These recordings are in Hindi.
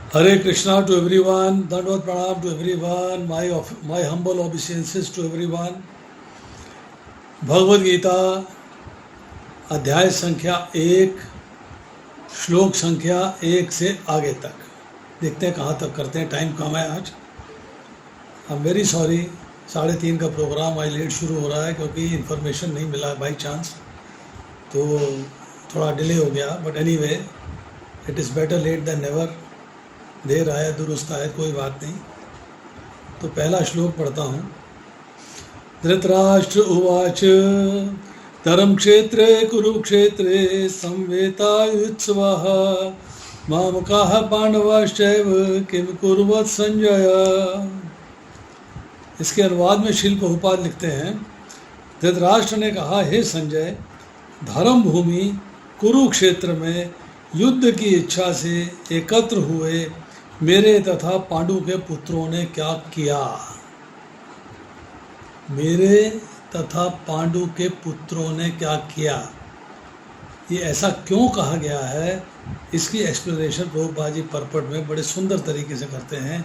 Hare Krishna to everyone, Dandavad Pranam to everyone, my humble obeisances to everyone. Bhagavad Gita अध्याय संख्या 1 श्लोक संख्या 1 से आगे तक देखते हैं कहाँ तक करते हैं। टाइम कम है आज। आई एम वेरी सॉरी, 3:30 का प्रोग्राम आज लेट शुरू हो रहा है क्योंकि इन्फॉर्मेशन नहीं मिला बाई चांस, तो थोड़ा डिले हो गया। But anyway, it is better late than never. देर आया दुरुस्त आया, कोई बात नहीं। तो पहला श्लोक पढ़ता हूँ। धृतराष्ट्र उवाच धर्मक्षेत्रे कुरुक्षेत्रे संवेतायुत्सवः मामकाः पांडवाश्चैव किम कुर्वत् संजय। इसके अनुवाद में शिल प्रभुपाद लिखते हैं, धृतराष्ट्र ने कहा, हे संजय, धर्म भूमि कुरुक्षेत्र में युद्ध की इच्छा से एकत्र हुए मेरे तथा पांडु के पुत्रों ने क्या किया। मेरे तथा पांडु के पुत्रों ने क्या किया, ये ऐसा क्यों कहा गया है, इसकी एक्सप्लेनेशन प्रभुपाद जी परपट में बड़े सुंदर तरीके से करते हैं।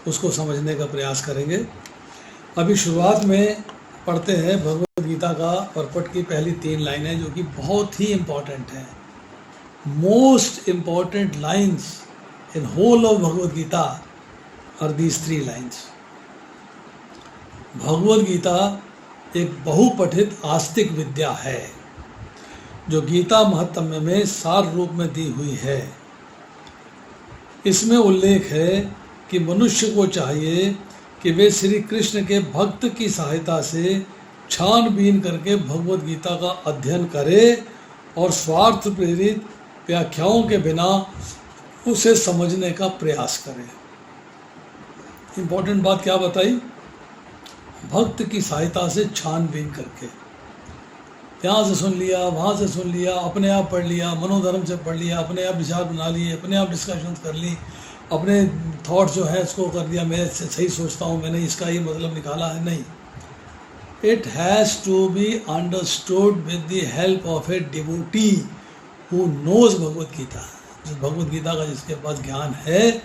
उसको समझने का प्रयास करेंगे। अभी शुरुआत में पढ़ते हैं भगवद गीता का परपट की पहली 3 लाइनें, जो कि बहुत ही इम्पॉर्टेंट हैं। Most important lines in whole of Bhagavad Gita are these 3 lines. Bhagavad Gita एक बहुपठित आस्तिक विद्या है जो गीता महात्म्य में सार रूप में दी हुई है। इसमें उल्लेख है कि मनुष्य को चाहिए कि वे श्री कृष्ण के भक्त की सहायता से छानबीन करके भगवद गीता का अध्ययन करे और स्वार्थ प्रेरित व्याख्याओं के बिना उसे समझने का प्रयास करें। इम्पोर्टेंट बात क्या बताई? भक्त की सहायता से छानबीन करके, यहाँ से सुन लिया, वहाँ से सुन लिया, अपने आप पढ़ लिया, मनोधर्म से पढ़ लिया, अपने आप विचार बना लिए, अपने आप डिस्कशन कर ली, अपने थॉट जो है इसको कर दिया, मैं सही सोचता हूँ, मैंने इसका ही मतलब निकाला है। नहीं, it has to be understood with the help of a devotee who knows Bhagavad Gita. Bhagavad Gita का जिसके पास ज्ञान है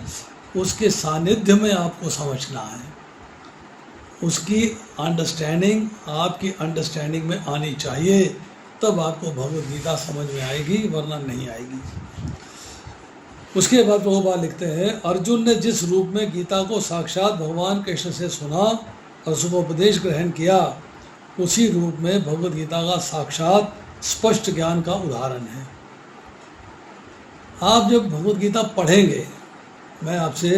उसके सानिध्य में आपको समझना है। उसकी अंडरस्टैंडिंग आपकी अंडरस्टैंडिंग में आनी चाहिए, तब आपको भगवद गीता समझ में आएगी, वरना नहीं आएगी। उसके बाद प्रभुपाद लिखते हैं, अर्जुन ने जिस रूप में गीता को साक्षात भगवान कृष्ण से सुना और शुभोपदेश ग्रहण किया, उसी रूप में भगवद गीता का साक्षात स्पष्ट ज्ञान का उदाहरण है। आप जब भगवद गीता पढ़ेंगे, मैं आपसे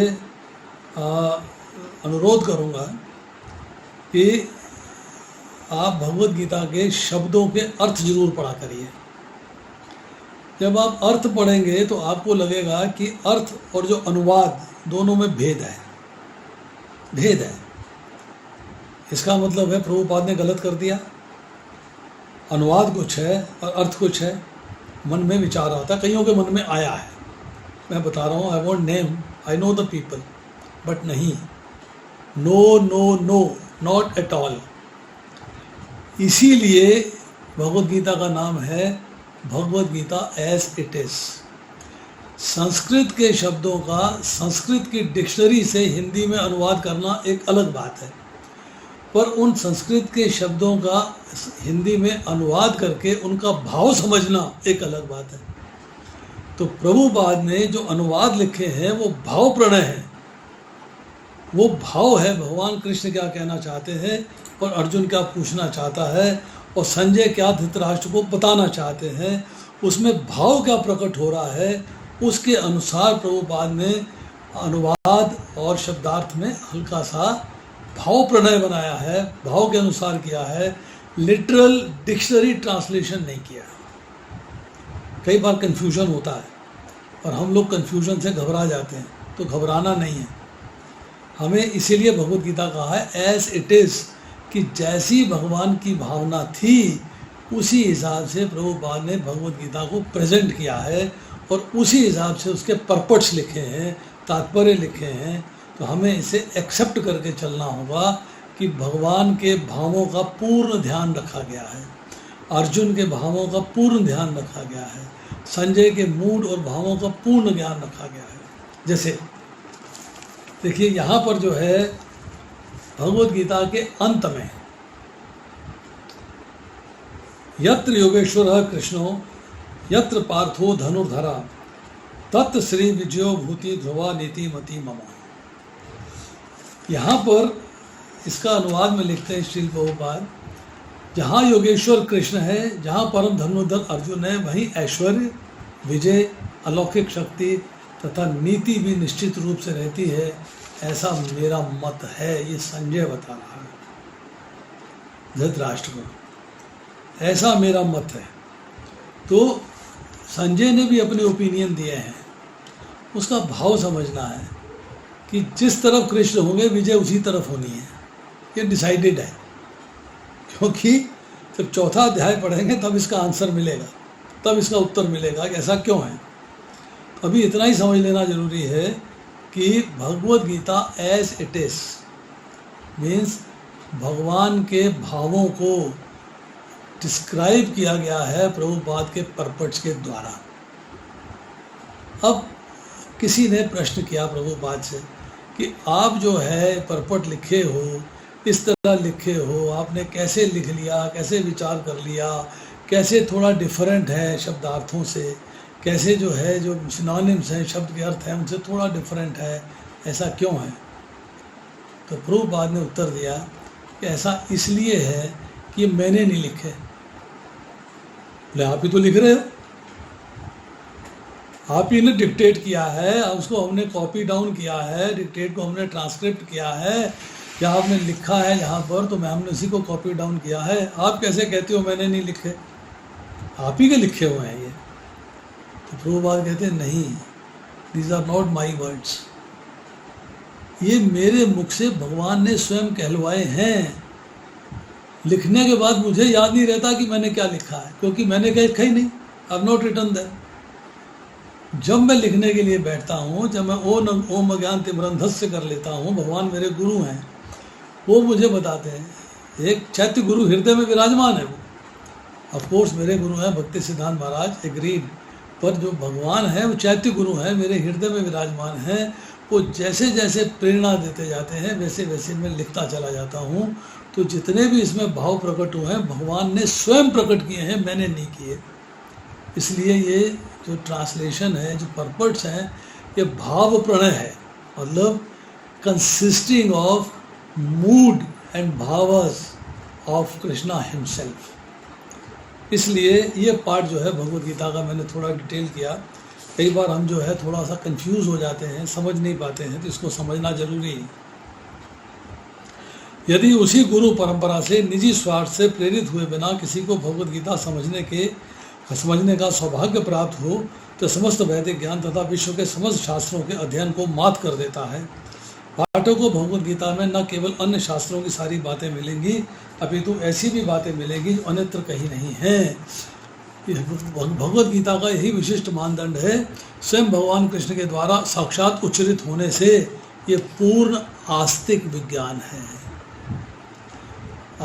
अनुरोध करूंगा कि आप भगवद गीता के शब्दों के अर्थ जरूर पढ़ा करिए। जब आप अर्थ पढ़ेंगे तो आपको लगेगा कि अर्थ और जो अनुवाद दोनों में भेद है। इसका मतलब है प्रभुपाद ने गलत कर दिया। अनुवाद कुछ है और अर्थ कुछ है। मन में विचार आता है, कईयों के मन में आया है। मैं बता रहा हूँ, I want name, I know the people, but नहीं, no no no, not at all. इसीलिए भगवद गीता का नाम है Bhagavad Gita as it is. Sanskrit के शब्दों का संस्कृत की डिक्शनरी से हिंदी में अनुवाद करना एक अलग बात है, पर उन संस्कृत के शब्दों का हिंदी में अनुवाद करके उनका भाव समझना एक अलग बात है। तो प्रभुपाद ने जो अनुवाद लिखे हैं वो भाव प्रणय है। वो भाव है भगवान कृष्ण क्या कहना चाहते हैं और अर्जुन क्या पूछना चाहता है और संजय क्या धृतराष्ट्र को बताना चाहते हैं, उसमें भाव क्या प्रकट हो रहा है, उसके अनुसार प्रभुपाद ने अनुवाद और शब्दार्थ में हल्का सा भाव प्रणय बनाया है, भाव के अनुसार किया है। लिटरल डिक्शनरी ट्रांसलेशन नहीं किया। कई बार कन्फ्यूजन होता है और हम लोग कन्फ्यूजन से घबरा जाते हैं, तो घबराना नहीं है। हमें इसीलिए भगवद गीता कहा है एज इट इज़, कि जैसी भगवान की भावना थी उसी हिसाब से प्रभुपाद ने भगवद गीता को प्रेजेंट किया है और उसी हिसाब से उसके परपट्स लिखे हैं, तात्पर्य लिखे हैं। तो हमें इसे एक्सेप्ट करके चलना होगा कि भगवान के भावों का पूर्ण ध्यान रखा गया है, अर्जुन के भावों का पूर्ण ध्यान रखा गया है, संजय के मूड और भावों का पूर्ण ज्ञान रखा गया है। जैसे देखिए यहाँ पर जो है भगवद गीता के अंत में यत्र योगेश्वर कृष्णो यत्र पार्थो धनुर्धरा तत् श्री विजयो भूति ध्रुवा नीति मति ममा। यहाँ पर इसका अनुवाद में लिखते हैं श्रील प्रभुपाद, जहाँ योगेश्वर कृष्ण है, जहाँ परम धनुर्धर अर्जुन है, वहीं ऐश्वर्य, विजय, अलौकिक शक्ति तथा नीति भी निश्चित रूप से रहती है, ऐसा मेरा मत है। ये संजय बता रहा है धृतराष्ट्र को, ऐसा मेरा मत है। तो संजय ने भी अपने ओपिनियन दिए हैं, उसका भाव समझना है कि जिस तरफ कृष्ण होंगे विजय उसी तरफ होनी है, ये डिसाइडेड है। क्योंकि जब चौथा अध्याय पढ़ेंगे तब इसका आंसर मिलेगा, तब इसका उत्तर मिलेगा कि ऐसा क्यों है। अभी इतना ही समझ लेना जरूरी है कि Bhagavad Gita as it is means भगवान के भावों को डिस्क्राइब किया गया है प्रभुपाद के परपट्स के द्वारा। अब किसी ने प्रश्न किया प्रभुपाद से कि आप जो है परपट लिखे हो, इस तरह लिखे हो, आपने कैसे लिख लिया, कैसे विचार कर लिया, कैसे थोड़ा डिफरेंट है शब्दार्थों से, कैसे जो है जो सिनोनिम्स हैं, शब्द के अर्थ हैं, उनसे थोड़ा डिफरेंट है, ऐसा क्यों है। तो प्रभुपाद ने उत्तर दिया कि ऐसा इसलिए है कि मैंने नहीं लिखे। बोले आप ही तो लिख रहे हो, आप ही ने डिक्टेट किया है, उसको हमने कॉपी डाउन किया है, डिक्टेट को हमने ट्रांसक्रिप्ट किया है, या आपने लिखा है यहाँ पर तो मैं हमने उसी को कॉपी डाउन किया है। आप कैसे कहते हो मैंने नहीं लिखे, आप ही के लिखे हुए हैं ये। तो प्रभुपाद कहते हैं नहीं, these are not my words, ये मेरे मुख से भगवान ने स्वयं कहलवाए हैं। लिखने के बाद मुझे याद नहीं रहता कि मैंने क्या लिखा है, क्योंकि मैंने क्या लिखा ही नहीं, I have not written that. जब मैं लिखने के लिए बैठता हूँ, जब मैं ओम अज्ञान तिमिरंधस्य कर लेता हूँ, भगवान मेरे गुरु हैं, वो मुझे बताते हैं। एक चैत्य गुरु हृदय में विराजमान है, वो ऑफकोर्स मेरे गुरु हैं भक्ति सिद्धांत महाराज, एग्रीड, पर जो भगवान है वो चैत्य गुरु हैं, मेरे हृदय में विराजमान हैं। वो जैसे जैसे प्रेरणा देते जाते हैं वैसे वैसे मैं लिखता चला जाता हूँ। तो जितने भी इसमें भाव प्रकट हुए हैं भगवान ने स्वयं प्रकट किए हैं, मैंने नहीं किए। इसलिए ये जो ट्रांसलेशन है, जो परपट्स हैं, ये भाव प्रणय है, मतलब कंसिस्टिंग ऑफ मूड एंड भावस ऑफ कृष्णा हिमसेल्फ। इसलिए ये पार्ट जो है भगवद गीता का मैंने थोड़ा डिटेल किया। कई बार हम जो है थोड़ा सा कंफ्यूज हो जाते हैं, समझ नहीं पाते हैं, तो इसको समझना जरूरी है। यदि उसी गुरु परंपरा से निजी स्वार्थ से प्रेरित हुए बिना किसी को भगवद गीता समझने का सौभाग्य प्राप्त हो तो समस्त वैदिक ज्ञान तथा विश्व के समस्त शास्त्रों के अध्ययन को मात कर देता है। पाठक को भगवद गीता में न केवल अन्य शास्त्रों की सारी बातें मिलेंगी, अपितु ऐसी भी बातें मिलेंगी जो अन्यत्र कहीं नहीं हैं। भगवद गीता का यही विशिष्ट मानदंड है। स्वयं भगवान कृष्ण के द्वारा साक्षात उच्चरित होने से ये पूर्ण आस्तिक विज्ञान है।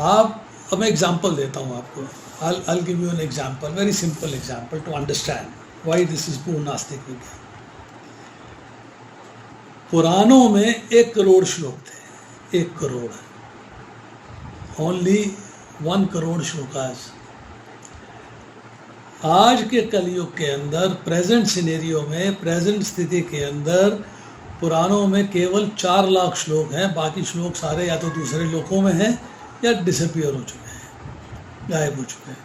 अब मैं एग्जाम्पल देता हूँ आपको। I'll give you an example, very simple example to understand why this is पूर्ण आस्तिक विज्ञान। पुराणों में 1 करोड़ श्लोक थे, 1 करोड़, ओनली 1 करोड़ श्लोकास। आज के कलयुग के अंदर, प्रेजेंट सिनेरियो में, प्रेजेंट स्थिति के अंदर पुराणों में केवल 4 लाख श्लोक हैं। बाकी श्लोक सारे या तो दूसरे लोकों में हैं या डिसअपियर हो चुके हैं, गायब हो चुके हैं।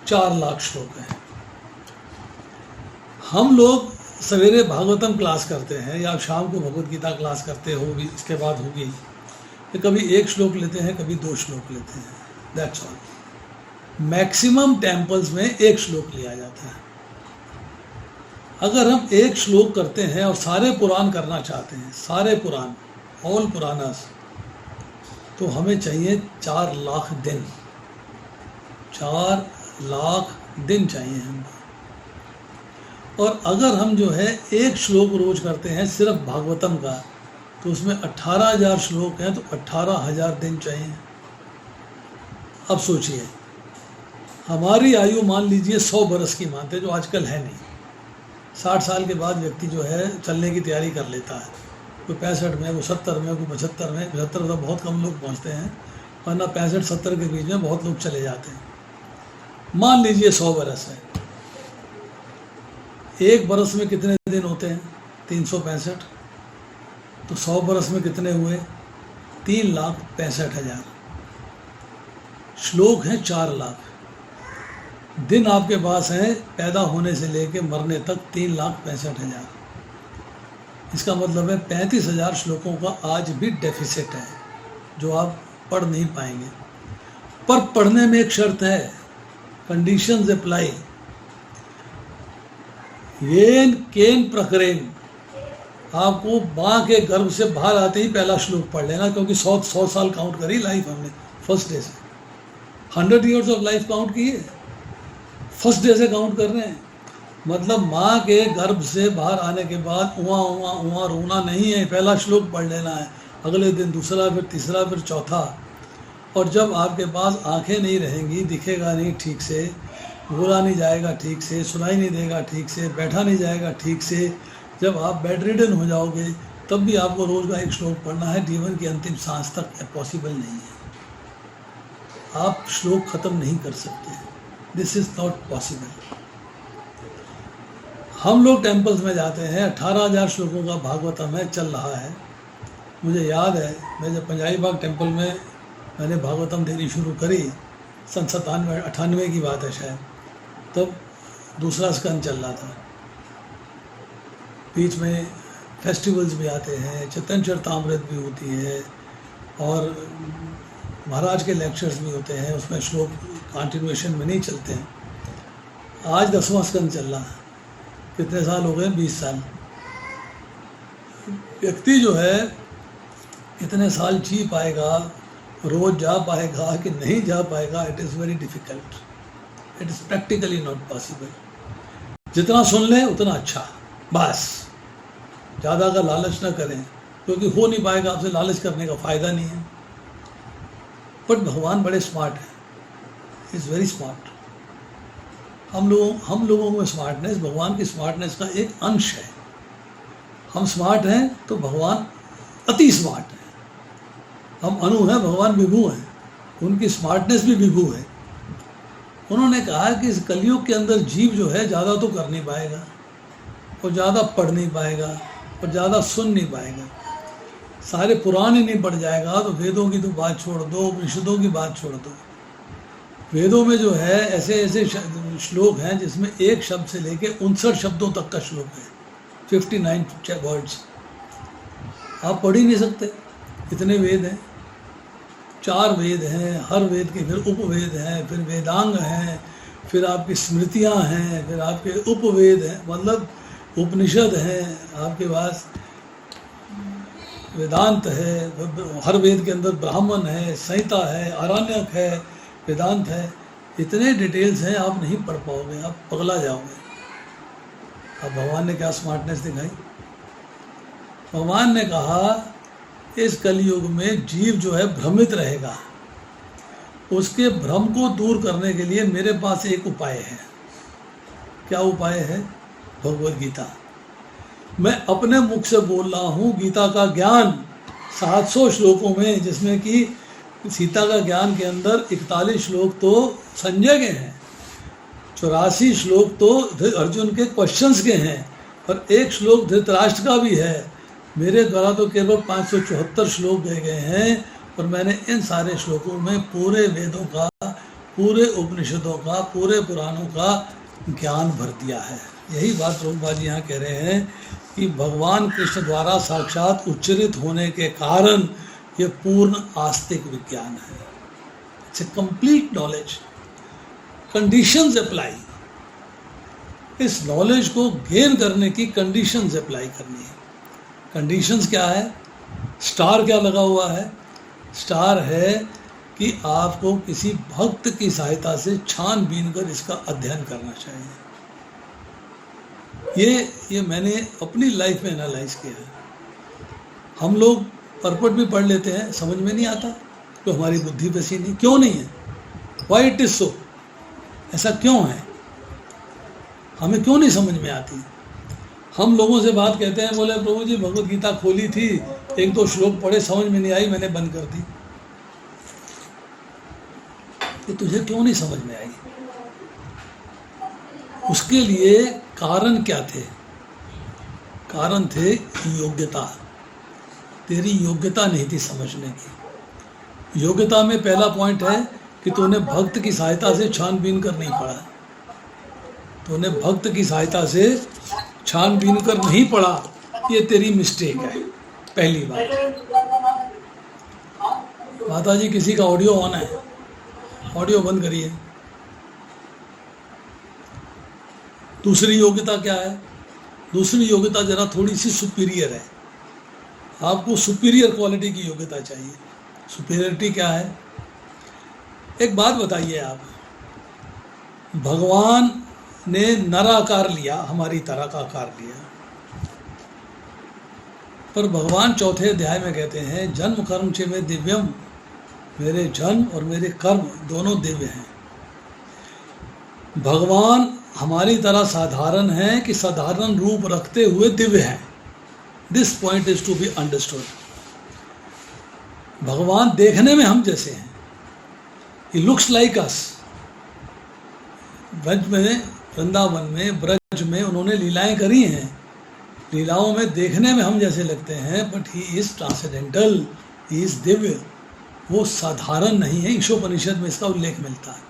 4 लाख श्लोक हैं। हम लोग सवेरे भागवतम क्लास करते हैं या शाम को भगवद गीता क्लास करते हो भी, इसके बाद होगी, तो कभी 1 श्लोक लेते हैं, कभी 2 श्लोक लेते हैं, दैट्स ऑल। मैक्सिमम टेम्पल्स में 1 श्लोक लिया जाता है। अगर हम 1 श्लोक करते हैं और सारे पुराण करना चाहते हैं, सारे पुराण, ऑल पुराणास, तो हमें चाहिए 4 लाख दिन, 4 लाख दिन चाहिए हमको। और अगर हम जो है 1 श्लोक रोज करते हैं सिर्फ भागवतम का, तो उसमें 18,000 श्लोक हैं, तो 18,000 दिन चाहिए। अब सोचिए, हमारी आयु मान लीजिए 100 बरस की मानते, जो आजकल है नहीं। 60 साल के बाद व्यक्ति जो है चलने की तैयारी कर लेता है, कोई 65 में, कोई 70 में, कोई 75 में। 75 तो बहुत कम लोग पहुंचते हैं, वरना 65-70 के बीच में बहुत लोग चले जाते हैं। मान लीजिए 100 बरस है, एक बरस में कितने दिन होते हैं? 365। तो 100 बरस में कितने हुए? 3,65,000। श्लोक हैं 4 लाख। दिन आपके पास हैं पैदा होने से लेके मरने तक 3,65,000। इसका मतलब है 35,000 श्लोकों का आज भी डेफिसिट है जो आप पढ़ नहीं पाएंगे। पर पढ़ने में एक शर्त है, कंडीशंस अप्लाई। येन केन प्रकरेण, आपको माँ के गर्भ से बाहर आते ही पहला श्लोक पढ़ लेना, क्योंकि 100 साल काउंट करी लाइफ हमने फर्स्ट डे से। 100 ईयर्स ऑफ लाइफ काउंट की है, फर्स्ट डे से काउंट कर रहे हैं। मतलब माँ के गर्भ से बाहर आने के बाद उहाँ उहाँ उहाँ रोना नहीं है, पहला श्लोक पढ़ लेना है। अगले दिन दूसरा, फिर तीसरा, फिर चौथा। और जब आपके पास आंखें नहीं रहेंगी, दिखेगा नहीं ठीक से, बोला नहीं जाएगा ठीक से, सुनाई नहीं देगा ठीक से, बैठा नहीं जाएगा ठीक से, जब आप बेड रिडन हो जाओगे तब भी आपको रोज़ का एक श्लोक पढ़ना है। जीवन की अंतिम सांस तक पॉसिबल नहीं है, आप श्लोक ख़त्म नहीं कर सकते। This is not possible. हम लोग टेम्पल्स में जाते हैं, 18,000 श्लोकों का भागवतम है, चल रहा है। मुझे याद है, मैं जब पंजाबी बाग टेम्पल में मैंने भागवतम देनी शुरू करी, सन 97-98 की बात है शायद, तब दूसरा स्कंद चल रहा था। बीच में फेस्टिवल्स भी आते हैं, चैतन्य चरितामृत भी होती है, और महाराज के लेक्चर्स भी होते हैं, उसमें श्लोक कंटिन्यूएशन में नहीं चलते हैं। आज 10वां स्कंद चल रहा है। कितने साल हो गए? 20 साल। व्यक्ति जो है कितने साल जी पाएगा, रोज जा पाएगा कि नहीं जा पाएगा, it is very difficult, it is practically not possible. जितना सुन लें उतना अच्छा, बस ज़्यादा का लालच ना करें, क्योंकि हो नहीं पाएगा, आपसे लालच करने का फ़ायदा नहीं है। बट भगवान बड़े स्मार्ट हैं, इज़ वेरी स्मार्ट। हम लोगों में स्मार्टनेस भगवान की स्मार्टनेस का एक अंश है। हम स्मार्ट हैं तो भगवान अति स्मार्ट है। हम अनु हैं, भगवान विभु हैं, उनकी स्मार्टनेस भी विभु है। उन्होंने कहा कि इस कलयुग के अंदर जीव जो है ज़्यादा तो कर नहीं पाएगा, और ज़्यादा पढ़ नहीं पाएगा, और ज़्यादा सुन नहीं पाएगा। सारे पुराण ही नहीं पढ़ जाएगा तो वेदों की तो बात छोड़ दो, उपनिषदों की बात छोड़ दो। वेदों में जो है ऐसे ऐसे श्लोक हैं जिसमें एक शब्द से लेके 59 शब्दों तक का श्लोक है, 59 वर्ड्स। आप पढ़ ही नहीं सकते, इतने वेद हैं। 4 वेद हैं, हर वेद के फिर उपवेद हैं, फिर वेदांग हैं, फिर आपकी स्मृतियाँ हैं, फिर आपके उपवेद हैं, मतलब उपनिषद हैं आपके पास, वेदांत है, हर वेद के अंदर ब्राह्मण है, संहिता है, आरण्यक है, वेदांत है। इतने डिटेल्स हैं, आप नहीं पढ़ पाओगे, आप पगला जाओगे। अब भगवान ने क्या स्मार्टनेस दिखाई? भगवान ने कहा इस कलयुग में जीव जो है भ्रमित रहेगा, उसके भ्रम को दूर करने के लिए मेरे पास एक उपाय है। क्या उपाय है? भगवद गीता। मैं अपने मुख से बोल रहा हूँ गीता का ज्ञान 700 श्लोकों में, जिसमें कि सीता का ज्ञान के अंदर 41 श्लोक तो संजय के हैं, 84 श्लोक तो अर्जुन के क्वेश्चंस के हैं, और 1 श्लोक धृतराष्ट्र का भी है। मेरे द्वारा तो केवल 574 श्लोक दिए गए हैं, और मैंने इन सारे श्लोकों में पूरे वेदों का, पूरे उपनिषदों का, पूरे पुराणों का ज्ञान भर दिया है। यही बात प्रभुपाद जी यहाँ कह रहे हैं कि भगवान कृष्ण द्वारा साक्षात उच्चरित होने के कारण ये पूर्ण आस्तिक विज्ञान है। It's a complete knowledge, conditions apply. इस नॉलेज को गेन करने की कंडीशंस अप्लाई करनी है। कंडीशंस क्या है? स्टार क्या लगा हुआ है? स्टार है कि आपको किसी भक्त की सहायता से छानबीन कर इसका अध्ययन करना चाहिए। ये मैंने अपनी लाइफ में एनालाइज किया है। हम लोग परपट भी पढ़ लेते हैं, समझ में नहीं आता, तो हमारी बुद्धि वैसी नहीं। क्यों नहीं है? Why it is so? ऐसा क्यों है? हमें क्यों नहीं समझ में आती? हम लोगों से बात कहते हैं, बोले प्रभु जी भगवत गीता खोली थी, एक दो श्लोक पढ़े, समझ में नहीं आई, मैंने बंद कर दी। तो तुझे क्यों नहीं समझ में आई? उसके लिए कारण क्या थे? कारण थे योग्यता। तेरी योग्यता नहीं थी समझने की। योग्यता में पहला पॉइंट है कि तूने भक्त की सहायता से छानबीन कर नहीं पढ़ा। तूने भक्त की सहायता से छानबीन कर नहीं पढ़ा, ये तेरी मिस्टेक है, पहली बात। माता जी किसी का ऑडियो ऑन है, ऑडियो बंद करिए। दूसरी योग्यता क्या है? दूसरी योग्यता जरा थोड़ी सी सुपीरियर है। आपको सुपीरियर क्वालिटी की योग्यता चाहिए। सुपीरियरिटी क्या है? एक बात बताइए आप, भगवान ने नर आकार लिया, हमारी तरह का आकार लिया, पर भगवान चौथे अध्याय में कहते हैं जन्म कर्म चे में दिव्यम, मेरे जन्म और मेरे कर्म दोनों दिव्य हैं। भगवान हमारी तरह साधारण है कि साधारण रूप रखते हुए दिव्य हैं। This point is to be understood. भगवान देखने में हम जैसे हैं, ही लुक्स लाइक अस। ब्रज में, वृंदावन में, ब्रज में उन्होंने लीलाएं करी हैं, लीलाओं में देखने में हम जैसे लगते हैं, but he is transcendental, he is Divya. वो साधारण नहीं है। ईशोपनिषद में इसका उल्लेख मिलता है।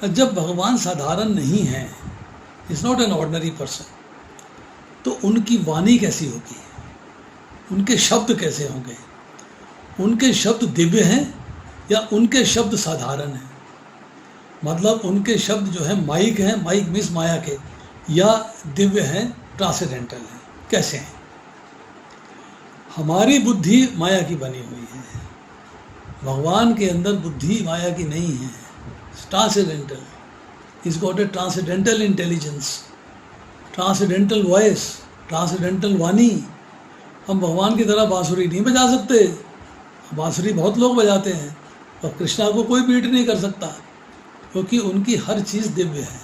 जब भगवान साधारण नहीं है, is not an ordinary person, तो उनकी वाणी कैसी होगी? उनके शब्द कैसे होंगे? उनके शब्द दिव्य हैं या उनके शब्द साधारण हैं? मतलब उनके शब्द जो है माइक हैं, माइक मीन्स माया के, या दिव्य हैं, ट्रांसेंडेंटल हैं? कैसे हैं? हमारी बुद्धि माया की बनी हुई है, भगवान के अंदर बुद्धि माया की नहीं है। Transcendental, is got a transcendental intelligence, transcendental voice, transcendental वाणी। हम भगवान की तरह बांसुरी नहीं बजा सकते। बांसुरी बहुत लोग बजाते हैं, और कृष्णा को कोई बीट नहीं कर सकता, क्योंकि उनकी हर चीज़ दिव्य है।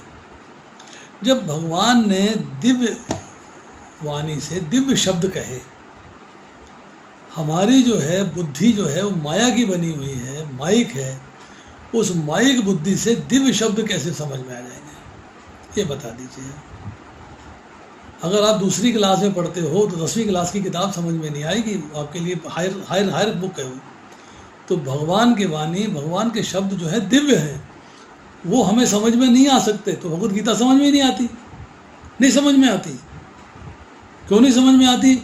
जब भगवान ने दिव्य वाणी से दिव्य शब्द कहे, हमारी जो है बुद्धि जो है वो माया की बनी हुई है, माइक है, उस माइक बुद्धि से दिव्य शब्द कैसे समझ में आ जाएंगे? ये बता दीजिए। अगर आप दूसरी क्लास में पढ़ते हो तो 10वीं क्लास की किताब समझ में नहीं आएगी, आपके लिए हायर बुक है वो। तो भगवान की वाणी, भगवान के शब्द जो है दिव्य हैं, वो हमें समझ में नहीं आ सकते। तो भगवत गीता समझ में नहीं आती, नहीं समझ में आती। क्यों नहीं समझ में आती?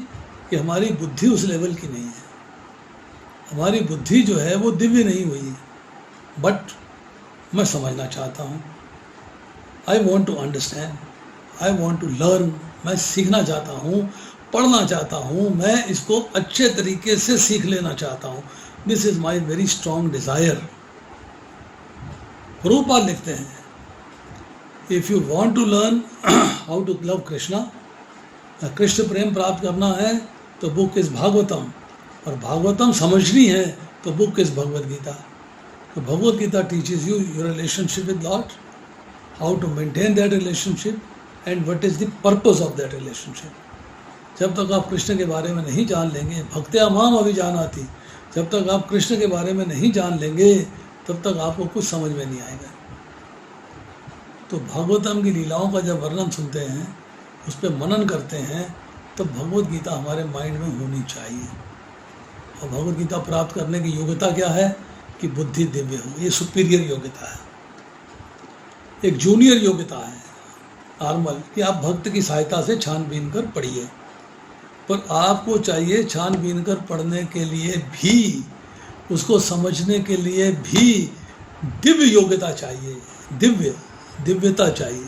कि हमारी बुद्धि उस लेवल की नहीं है। हमारी बुद्धि जो है वो दिव्य नहीं हुई है। बट मैं समझना चाहता हूँ, I want to understand, I want to learn. मैं सीखना चाहता हूँ, पढ़ना चाहता हूँ, मैं इसको अच्छे तरीके से सीख लेना चाहता हूँ। This is my very strong desire. Prabhupada लिखते हैं, if you want to learn how to love Krishna, Krishna प्रेम प्राप्त करना है तो बुक इज भागवतम, और भागवतम समझनी है तो बुक इज भगवद गीता। तो Bhagavad Gita teaches you your relationship with lord, how to maintain that relationship and what is the purpose of that relationship. जब तक आप कृष्ण के बारे में नहीं जान लेंगे, भक्त्या माम अभिजानाति, जब तक आप कृष्ण के बारे में नहीं जान लेंगे तब तक आपको कुछ समझ में नहीं आएगा। तो भागवतम की लीलाओं का जब वर्णन सुनते हैं, उस पर मनन करते हैं, तब भगवद गीता हमारे माइंड में होनी चाहिए। और भगवद गीता प्राप्त करने की योग्यता क्या है? कि बुद्धि दिव्य हो। ये सुपीरियर योग्यता है। एक जूनियर योग्यता है नॉर्मल, कि आप भक्त की सहायता से छानबीन कर पढ़िए, पर आपको चाहिए छानबीन कर पढ़ने के लिए भी, उसको समझने के लिए भी दिव्य योग्यता चाहिए, दिव्यता चाहिए।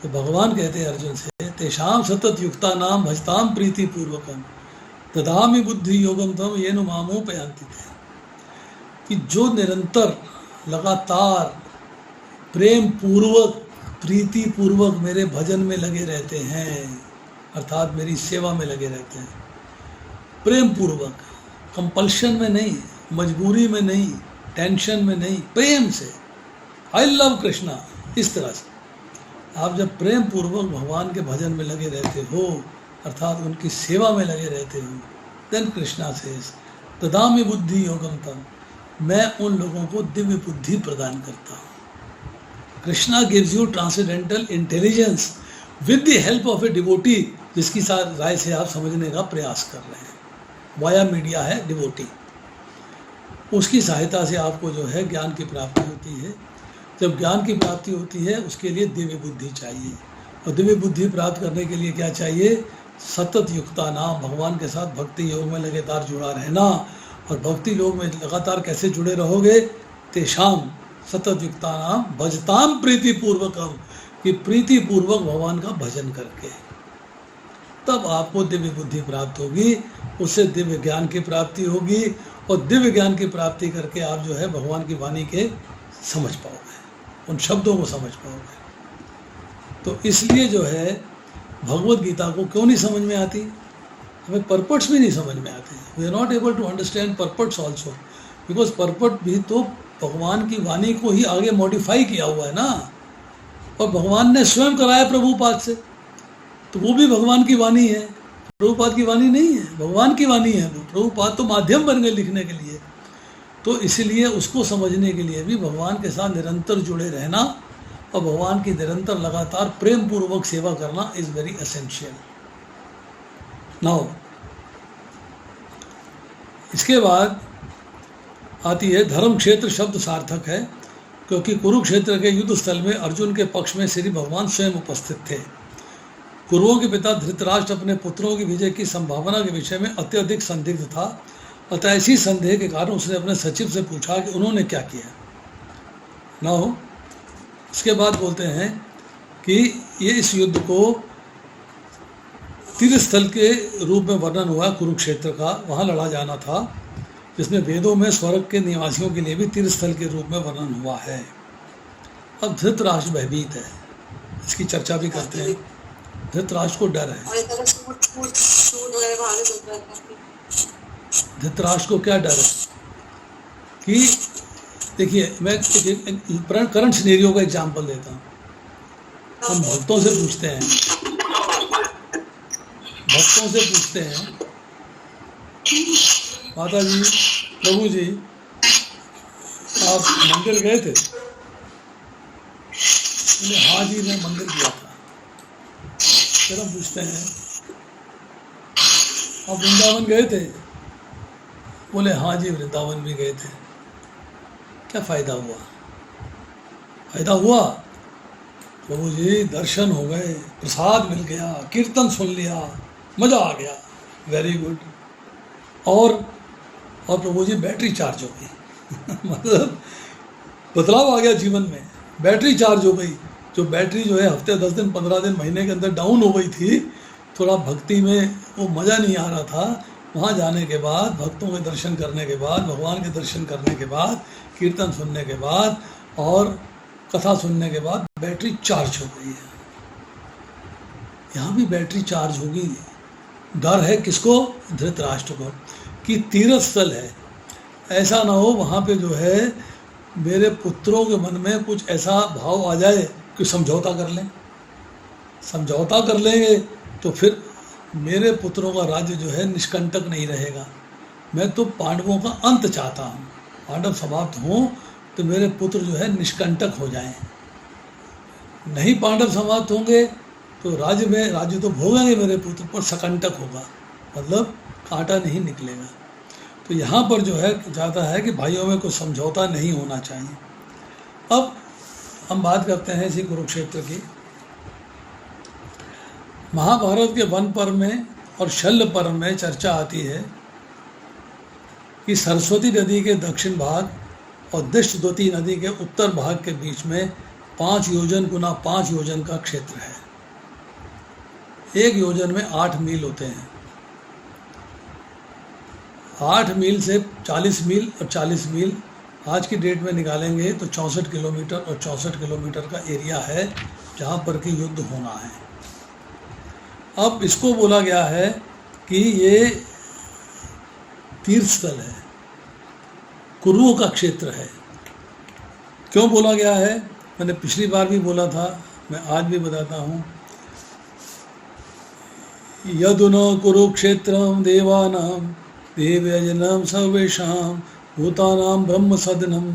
तो भगवान कहते हैं अर्जुन से, तेषाम सतत युक्ता नाम भजताम प्रीति पूर्वकम ददामि बुद्धि योगम तम येन मामोपयांति थे। कि जो निरंतर लगातार प्रेम पूर्वक, प्रीति पूर्वक मेरे भजन में लगे रहते हैं, अर्थात मेरी सेवा में लगे रहते हैं, प्रेम पूर्वक, कंपल्शन में नहीं, मजबूरी में नहीं, टेंशन में नहीं, प्रेम से, आई लव कृष्णा, इस तरह से, आप जब प्रेम पूर्वक भगवान के भजन में लगे रहते हो, अर्थात उनकी सेवा में लगे रहते हो, देन कृष्णा सेज ददामि बुद्धि योगम तम, मैं उन लोगों को दिव्य बुद्धि प्रदान करता हूँ। Krishna gives you transcendental intelligence with the help of a devotee, जिसकी राय से आप समझने का प्रयास कर रहे हैं। वाया मीडिया है डिवोटी, उसकी सहायता से आपको जो है ज्ञान की प्राप्ति होती है। जब ज्ञान की प्राप्ति होती है उसके लिए दिव्य बुद्धि चाहिए, और दिव्य बुद्धि प्राप्त करने के लिए क्या चाहिए? सतत युक्ता नाम, भगवान के साथ भक्ति योग में लगातार जुड़ा रहना। और भक्ति योग में लगातार कैसे जुड़े रहोगे? तेषाम सतत युक्ता नाम भजताम प्रीति पूर्वकम, कि प्रीति पूर्वक भगवान का भजन करके, तब आपको दिव्य बुद्धि प्राप्त होगी, उससे दिव्य ज्ञान की प्राप्ति होगी, और दिव्य ज्ञान की प्राप्ति करके आप जो है भगवान की वाणी के समझ पाओगे, उन शब्दों को समझ पाओगे। तो इसलिए जो है भगवत गीता को क्यों नहीं समझ में आती? हमें पर्पट्स भी नहीं समझ में आते। We are not able to understand purports also, because purport भी तो भगवान की वाणी को ही आगे मॉडिफाई किया हुआ है ना, और भगवान ने स्वयं कराया प्रभुपाद से, तो वो भी भगवान की वाणी है, प्रभुपाद की वाणी नहीं है, भगवान की वाणी है वो। प्रभुपाद तो माध्यम बन गए लिखने के लिए। तो इसलिए उसको समझने के लिए भी भगवान के साथ निरंतर जुड़े रहना और भगवान की निरंतर लगातार प्रेम पूर्वक सेवा करना इज वेरी एसेंशियल। नाउ इसके बाद आती है धर्म क्षेत्र शब्द सार्थक है, क्योंकि कुरुक्षेत्र के युद्ध स्थल में अर्जुन के पक्ष में श्री भगवान स्वयं उपस्थित थे। कुरुओं के पिता धृतराष्ट्र अपने पुत्रों की विजय की संभावना के विषय में अत्यधिक संदिग्ध था, अतः ऐसी संदेह के कारण उसने अपने सचिव से पूछा कि उन्होंने क्या किया। नाउ इसके बाद बोलते हैं कि ये इस युद्ध को तीर्थस्थल के रूप में वर्णन हुआ कुरुक्षेत्र का, वहाँ लड़ा जाना था, जिसमें वेदों में स्वर्ग के निवासियों के लिए भी तीर्थस्थल के रूप में वर्णन हुआ है। अब धृतराष्ट्र भयभीत है, इसकी चर्चा भी करते हैं। धृतराष्ट्र को डर है। धृतराष्ट्र को क्या डर है कि देखिए, मैं करंट सिनेरियो का एग्जांपल देता हूँ। हम भक्तों से पूछते हैं माता जी, प्रभु जी, आप मंदिर गए थे? बोले हाँ जी, मैं मंदिर गया था। फिर हम पूछते हैं आप वृंदावन गए थे? बोले हाँ जी, वृंदावन भी गए थे। क्या फ़ायदा हुआ? फ़ायदा हुआ? प्रभु जी दर्शन हो गए, प्रसाद मिल गया, कीर्तन सुन लिया, मज़ा आ गया, वेरी गुड। और प्रभु जी बैटरी चार्ज हो गई मतलब बदलाव आ गया जीवन में, बैटरी चार्ज हो गई। जो बैटरी जो है हफ्ते 10 दिन 15 दिन महीने के अंदर डाउन हो गई थी, थोड़ा भक्ति में वो मज़ा नहीं आ रहा था, वहाँ जाने के बाद, भक्तों के दर्शन करने के बाद, भगवान के दर्शन करने के बाद, कीर्तन सुनने के बाद और कथा सुनने के बाद बैटरी चार्ज हो गई है। यहाँ भी बैटरी चार्ज होगी। डर है किसको? धृतराष्ट्र को, कि तीर्थ स्थल है, ऐसा ना हो वहाँ पे जो है मेरे पुत्रों के मन में कुछ ऐसा भाव आ जाए कि समझौता कर लें। समझौता कर लेंगे तो फिर मेरे पुत्रों का राज्य जो है निष्कंटक नहीं रहेगा। मैं तो पांडवों का अंत चाहता हूँ, पांडव समाप्त हों तो मेरे पुत्र जो है निष्कंटक हो जाएं। नहीं पांडव समाप्त होंगे तो राज्य तो भोगेंगे मेरे पुत्र, पर सकंटक होगा, मतलब कांटा नहीं निकलेगा। तो यहाँ पर जो है चाहता है कि भाइयों में कोई समझौता नहीं होना चाहिए। अब हम बात करते हैं इसी कुरुक्षेत्र की। महाभारत के वन पर्व में और शल्य पर्व में चर्चा आती है कि सरस्वती नदी के दक्षिण भाग और दृष्टद्युति नदी के उत्तर भाग के बीच में 5 योजन गुना 5 योजन का क्षेत्र है। 1 योजन में 8 मील होते हैं। 8 मील से 40 मील और 40 मील आज की डेट में निकालेंगे तो 64 किलोमीटर और 64 किलोमीटर का एरिया है जहाँ पर कि युद्ध होना है। अब इसको बोला गया है कि ये तीर्थ स्थल है, कुरुओं का क्षेत्र है। क्यों बोला गया है? मैंने पिछली बार भी बोला था, मैं आज भी बताता हूँ। यदुन कुरुक्षेत्रम देवानां देवयजनम सर्वेषां भूतानां ब्रह्म सदनम।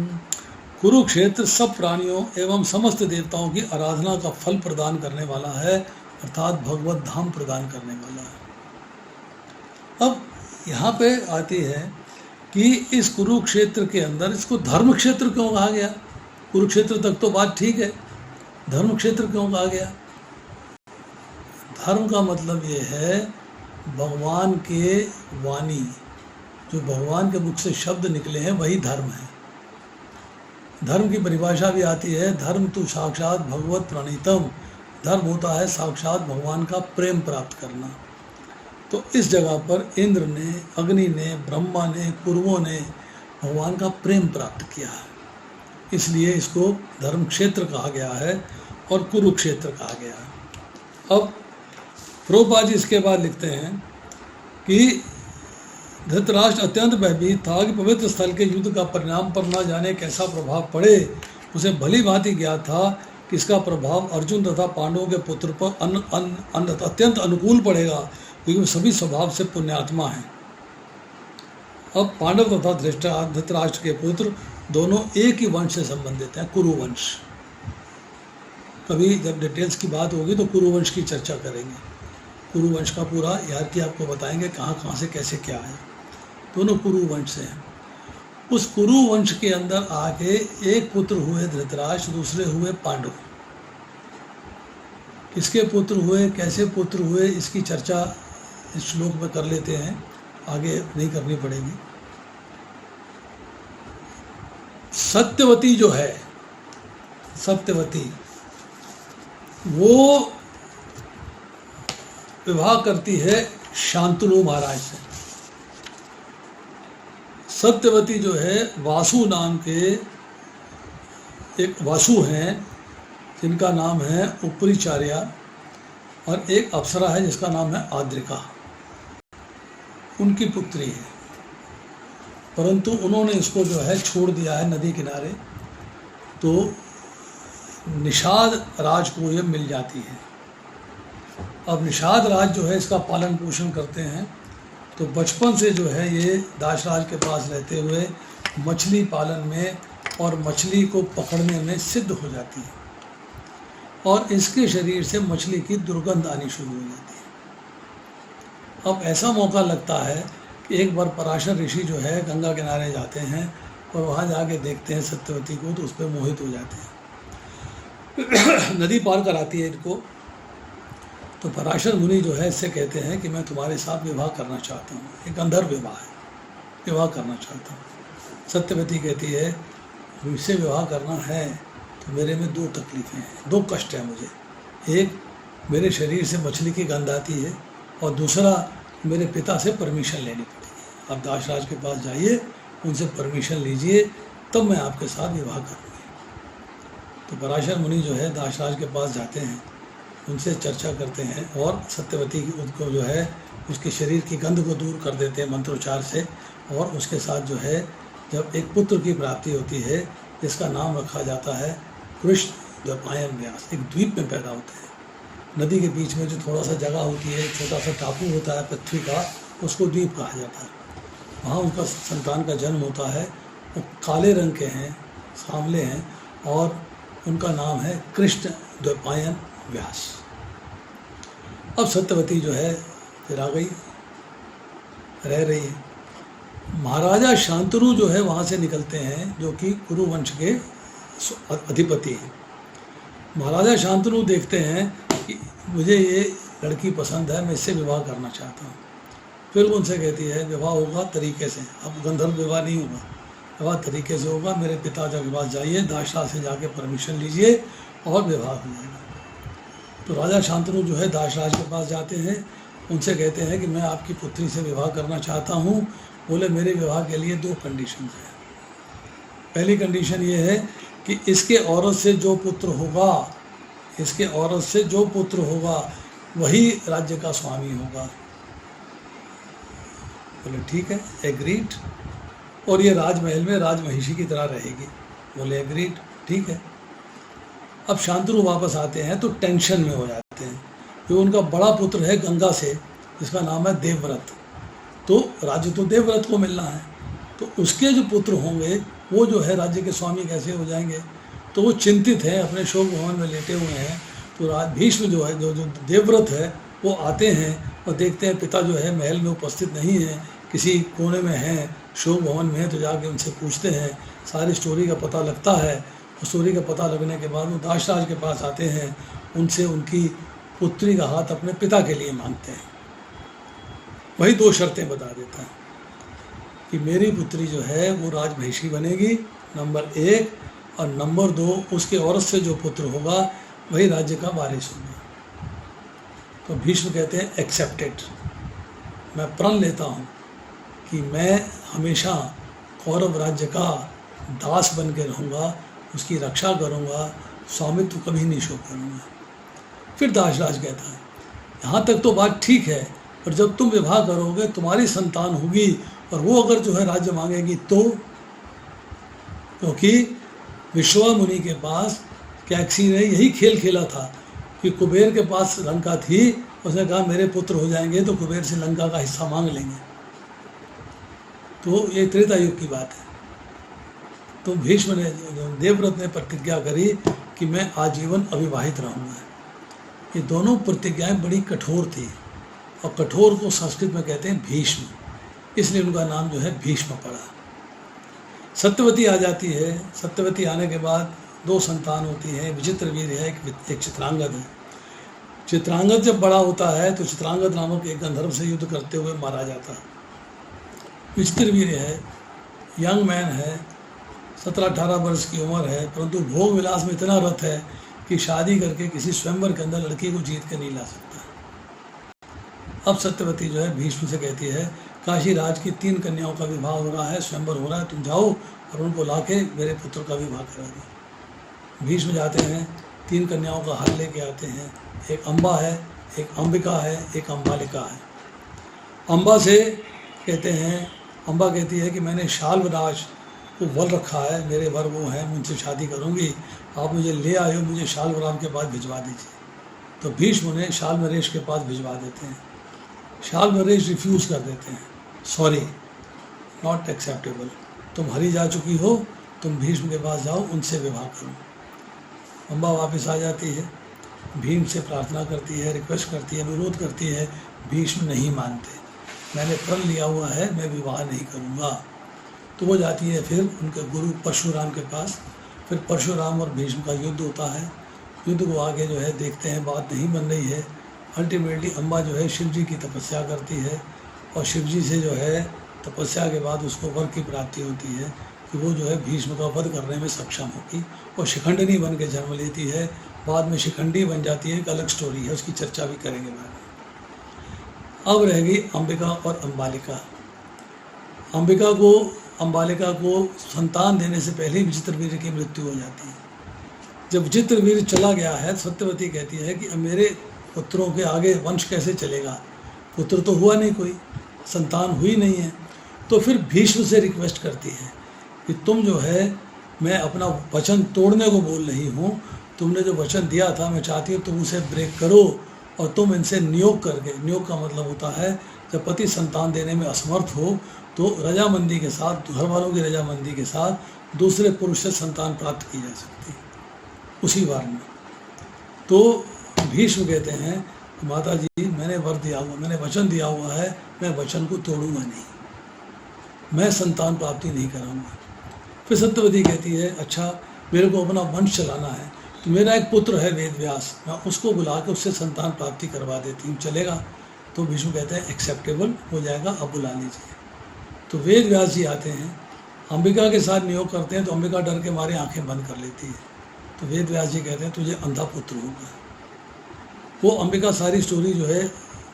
कुरुक्षेत्र सब प्राणियों एवं समस्त देवताओं की आराधना का फल प्रदान करने वाला है, अर्थात भगवत धाम प्रदान करने वाला है। अब यहाँ पे आती है कि इस कुरुक्षेत्र के अंदर इसको धर्म क्षेत्र क्यों कहा गया? कुरुक्षेत्र तक तो बात ठीक है, धर्म क्षेत्र क्यों कहा गया? धर्म का मतलब ये है भगवान के वाणी, जो भगवान के मुख से शब्द निकले हैं वही धर्म है। धर्म की परिभाषा भी आती है, धर्म तो साक्षात भगवत प्रणीतम। धर्म होता है साक्षात भगवान का प्रेम प्राप्त करना। तो इस जगह पर इंद्र ने, अग्नि ने, ब्रह्मा ने, कुरुओं ने भगवान का प्रेम प्राप्त किया है, इसलिए इसको धर्म क्षेत्र कहा गया है और कुरुक्षेत्र कहा गया है। अब प्रभुपाद जी इसके बाद लिखते हैं कि धृतराष्ट्र अत्यंत भयभीत था कि पवित्र स्थल के युद्ध का परिणाम पर न जाने कैसा प्रभाव पड़े। उसे भली भांति ज्ञात था कि इसका प्रभाव अर्जुन तथा पांडवों के पुत्र पर अत्यंत अनुकूल पड़ेगा, क्योंकि वे सभी स्वभाव से पुण्यात्मा हैं। अब पांडव तथा धृतराष्ट्र के पुत्र दोनों एक ही वंश से संबंधित हैं, कुरुवंश। कभी जब डिटेल्स की बात होगी तो कुरुवंश की चर्चा करेंगे। कुरुवंश का पूरा यार आपको बताएंगे कहाँ कहाँ से कैसे क्या है। दोनों कुरुवंश से हैं। उस कुरुवंश के अंदर आके एक पुत्र हुए धृतराष्ट्र, दूसरे हुए पांडव। किसके पुत्र हुए, कैसे पुत्र हुए, इसकी चर्चा इस श्लोक में कर लेते हैं, आगे नहीं करनी पड़ेगी। सत्यवती जो है, सत्यवती वो विवाह करती है शांतनु महाराज से। सत्यवती जो है वासु नाम के एक वासु हैं जिनका नाम है उपरिचार्या, और एक अप्सरा है जिसका नाम है आद्रिका, उनकी पुत्री है। परंतु उन्होंने इसको जो है छोड़ दिया है नदी किनारे, तो निषाद राज को ये मिल जाती है। अब निषाद राज जो है इसका पालन पोषण करते हैं, तो बचपन से जो है ये दाशराज के पास रहते हुए मछली पालन में और मछली को पकड़ने में सिद्ध हो जाती है, और इसके शरीर से मछली की दुर्गंध आनी शुरू हो जाती है। अब ऐसा मौका लगता है कि एक बार पराशर ऋषि जो है गंगा किनारे जाते हैं और वहाँ जाके देखते हैं सत्यवती को, तो उस पर मोहित हो जाते हैं। नदी पार कराती है इनको, तो पराशर मुनि जो है इससे कहते हैं कि मैं तुम्हारे साथ विवाह करना चाहता हूँ, एक अंधर विवाह है, विवाह करना चाहता हूँ। सत्यवती कहती है मुझसे विवाह करना है तो मेरे में दो तकलीफ़ें हैं, दो कष्ट हैं मुझे। एक, मेरे शरीर से मछली की गंध आती है, और दूसरा, मेरे पिता से परमिशन लेनी पड़ेगी। आप दाशराज के पास जाइए, उनसे परमिशन लीजिए, तब मैं आपके साथ विवाह करूँगी। तो पराशर मुनि जो है दाशराज के पास जाते हैं, उनसे चर्चा करते हैं, और सत्यवती को जो है उसके शरीर की गंध को दूर कर देते हैं मंत्रोच्चार से, और उसके साथ जो है जब एक पुत्र की प्राप्ति होती है जिसका नाम रखा जाता है कृष्ण द्वैपायन व्यास। एक द्वीप में पैदा होते हैं, नदी के बीच में जो थोड़ा सा जगह होती है, छोटा सा टापू होता है पृथ्वी का, उसको द्वीप कहा जाता है। वहाँ उनका संतान का जन्म होता है। वो काले रंग के हैं, सांवले हैं, और उनका नाम है कृष्ण द्वैपायन व्यास। अब सत्यवती जो है फिर आ गई, रह रही है। महाराजा शांतनु जो है वहाँ से निकलते हैं, जो कि कुरुवंश के अधिपति हैं। महाराजा शांतनु देखते हैं कि मुझे ये लड़की पसंद है, मैं इससे विवाह करना चाहता हूँ। फिर उनसे कहती है विवाह होगा तरीके से, अब गंधर्व विवाह नहीं होगा, विवाह तरीके से होगा। मेरे पिता के पास जाइए, दाशराज से जाके परमिशन लीजिए और विवाह हो जाएगा। तो राजा शांतनु जो है दाशराज के पास जाते हैं, उनसे कहते हैं कि मैं आपकी पुत्री से विवाह करना चाहता हूँ। बोले मेरे विवाह के लिए दो कंडीशन हैं। पहली कंडीशन ये है कि इसके औरत से जो पुत्र होगा, इसके औरत से जो पुत्र होगा वही राज्य का स्वामी होगा। बोले ठीक है, एग्रीड, और ये राजमहल में राजमहिषी की तरह रहेगी। बोले एग्रीड, ठीक है। अब शांतनु वापस आते हैं तो टेंशन में हो जाते हैं, क्योंकि उनका बड़ा पुत्र है गंगा से, जिसका नाम है देवव्रत। तो राज्य तो देवव्रत को मिलना है, तो उसके जो पुत्र होंगे वो जो है राज्य के स्वामी कैसे हो जाएंगे। तो वो चिंतित हैं, अपने शोक भवन में लेटे हुए हैं। तो भीष्म जो है, जो देवव्रत है, वो आते हैं और देखते हैं पिता जो है महल में उपस्थित नहीं है, किसी कोने में हैं, शोक भवन में है। तो जाके उनसे पूछते हैं, सारी स्टोरी का पता लगता है। और स्टोरी का पता लगने के बाद वो दाशराज के पास आते हैं, उनसे उनकी पुत्री का हाथ अपने पिता के लिए मांगते हैं। वही 2 शर्तें बता देता है कि मेरी पुत्री जो है वो राजमहिषी बनेगी, नंबर 1, और नंबर 2 उसके औरत से जो पुत्र होगा वही राज्य का वारिस होगा। तो भीष्म कहते हैं एक्सेप्टेड, मैं प्रण लेता हूँ कि मैं हमेशा कौरव राज्य का दास बन के रहूँगा, उसकी रक्षा करूँगा, स्वामित्व कभी नहीं शो करूँगा। फिर दाशराज कहता है यहाँ तक तो बात ठीक है, पर जब तुम विवाह करोगे तुम्हारी संतान होगी और वो अगर जो है राज्य मांगेगी तो, क्योंकि विश्वा मुनि के पास कैकसी ने यही खेल खेला था कि कुबेर के पास लंका थी, उसने कहा मेरे पुत्र हो जाएंगे तो कुबेर से लंका का हिस्सा मांग लेंगे। तो ये त्रेता युग की बात है। तो भीष्म ने, देवव्रत ने प्रतिज्ञा करी कि मैं आजीवन अविवाहित रहूँगा। ये दोनों प्रतिज्ञाएं बड़ी कठोर थी, और कठोर को संस्कृत में कहते हैं भीष्म, इसलिए उनका नाम जो है भीष्म पड़ा। सत्यवती आ जाती है। सत्यवती आने के बाद 2 संतान होती है, विचित्रवीर है, एक चित्रांगद है। चित्रांगद जब बड़ा होता है तो चित्रांगद नामक एक गंधर्व से युद्ध करते हुए मारा जाता है। विचित्रवीर है, यंग मैन है, 17-18 वर्ष की उम्र है, परंतु भोग विलास में इतना रत है कि शादी करके किसी स्वयंवर के अंदर लड़की को जीत के नहीं ला सकता। अब सत्यवती जो है भीष्म से कहती है, काशी राज की 3 कन्याओं का विवाह हो रहा है, स्वयंवर हो रहा है, तुम जाओ और उनको लाके मेरे पुत्र का विवाह करा दो। भीष्म जाते हैं, 3 कन्याओं का हाल लेके आते हैं। एक अम्बा है, एक अंबिका है, एक अम्बालिका है। अम्बा से कहते हैं, अम्बा कहती है कि मैंने शाल्वराज को वर रखा है, मेरे वर वो हैं, मैं उनसे शादी करूंगी, आप मुझे ले आए हो, मुझे शाल्वराज के पास भिजवा दीजिए। तो भीष्म उन्हें शाल्वरेश के पास भिजवा देते हैं। शाल्वरेश रिफ्यूज़ कर देते हैं, सॉरी नॉट एक्सेप्टेबल, तुम हरी जा चुकी हो, तुम भीष्म के पास जाओ, उनसे विवाह करो। अम्बा वापस आ जाती है, भीम से प्रार्थना करती है, रिक्वेस्ट करती है, विरोध करती है। भीष्म नहीं मानते, मैंने प्रण लिया हुआ है, मैं विवाह नहीं करूँगा। तो वो जाती है फिर उनके गुरु परशुराम के पास। फिर परशुराम और भीष्म का युद्ध होता है। युद्ध को आगे जो है देखते हैं, बात नहीं बन रही है। अल्टीमेटली अम्बा जो है शिव जी की तपस्या करती है, और शिव जी से जो है तपस्या के बाद उसको वर की प्राप्ति होती है कि वो जो है भीष्म का वध करने में सक्षम होगी, और शिखंडिनी बन के जन्म लेती है। बाद में शिखंडी बन जाती है, एक अलग स्टोरी है, उसकी चर्चा भी करेंगे बाद में। अब रहेगी अंबिका और अम्बालिका। अम्बालिका को संतान देने से पहले ही विचित्रवीर की मृत्यु हो जाती है। जब विचित्रवीर चला गया है, सत्यवती कहती है कि अब मेरे पुत्रों के आगे वंश कैसे चलेगा, पुत्र तो हुआ नहीं, कोई संतान हुई नहीं है। तो फिर भीष्म से रिक्वेस्ट करती है कि तुम जो है, मैं अपना वचन तोड़ने को बोल रही हूँ, तुमने जो वचन दिया था, मैं चाहती हूँ तुम उसे ब्रेक करो, और तुम इनसे नियोग करके, नियोग का मतलब होता है जब पति संतान देने में असमर्थ हो तो रजामंदी के साथ, घर वालों की रजामंदी के साथ दूसरे पुरुष से संतान प्राप्त की जा सकती है उसी वार में। तो भीष्म कहते हैं, माता जी मैंने वर दिया हुआ, मैंने वचन दिया हुआ है, मैं वचन को तोड़ूंगा नहीं, मैं संतान प्राप्ति नहीं कराऊंगा। फिर सत्यवती कहती है, अच्छा मेरे को अपना वंश चलाना है, तो मेरा एक पुत्र है वेदव्यास, मैं उसको बुला के उससे संतान प्राप्ति करवा देती हूँ, चलेगा? तो भीष्म कहते हैं एक्सेप्टेबल हो जाएगा, अब बुला लीजिए। तो वेदव्यास जी आते हैं, अंबिका के साथ नियोग करते हैं, तो अंबिका डर के मारे आंखें बंद कर लेती है। तो वेदव्यास जी कहते हैं तुझे अंधा पुत्र होगा। वो अंबिका सारी स्टोरी जो है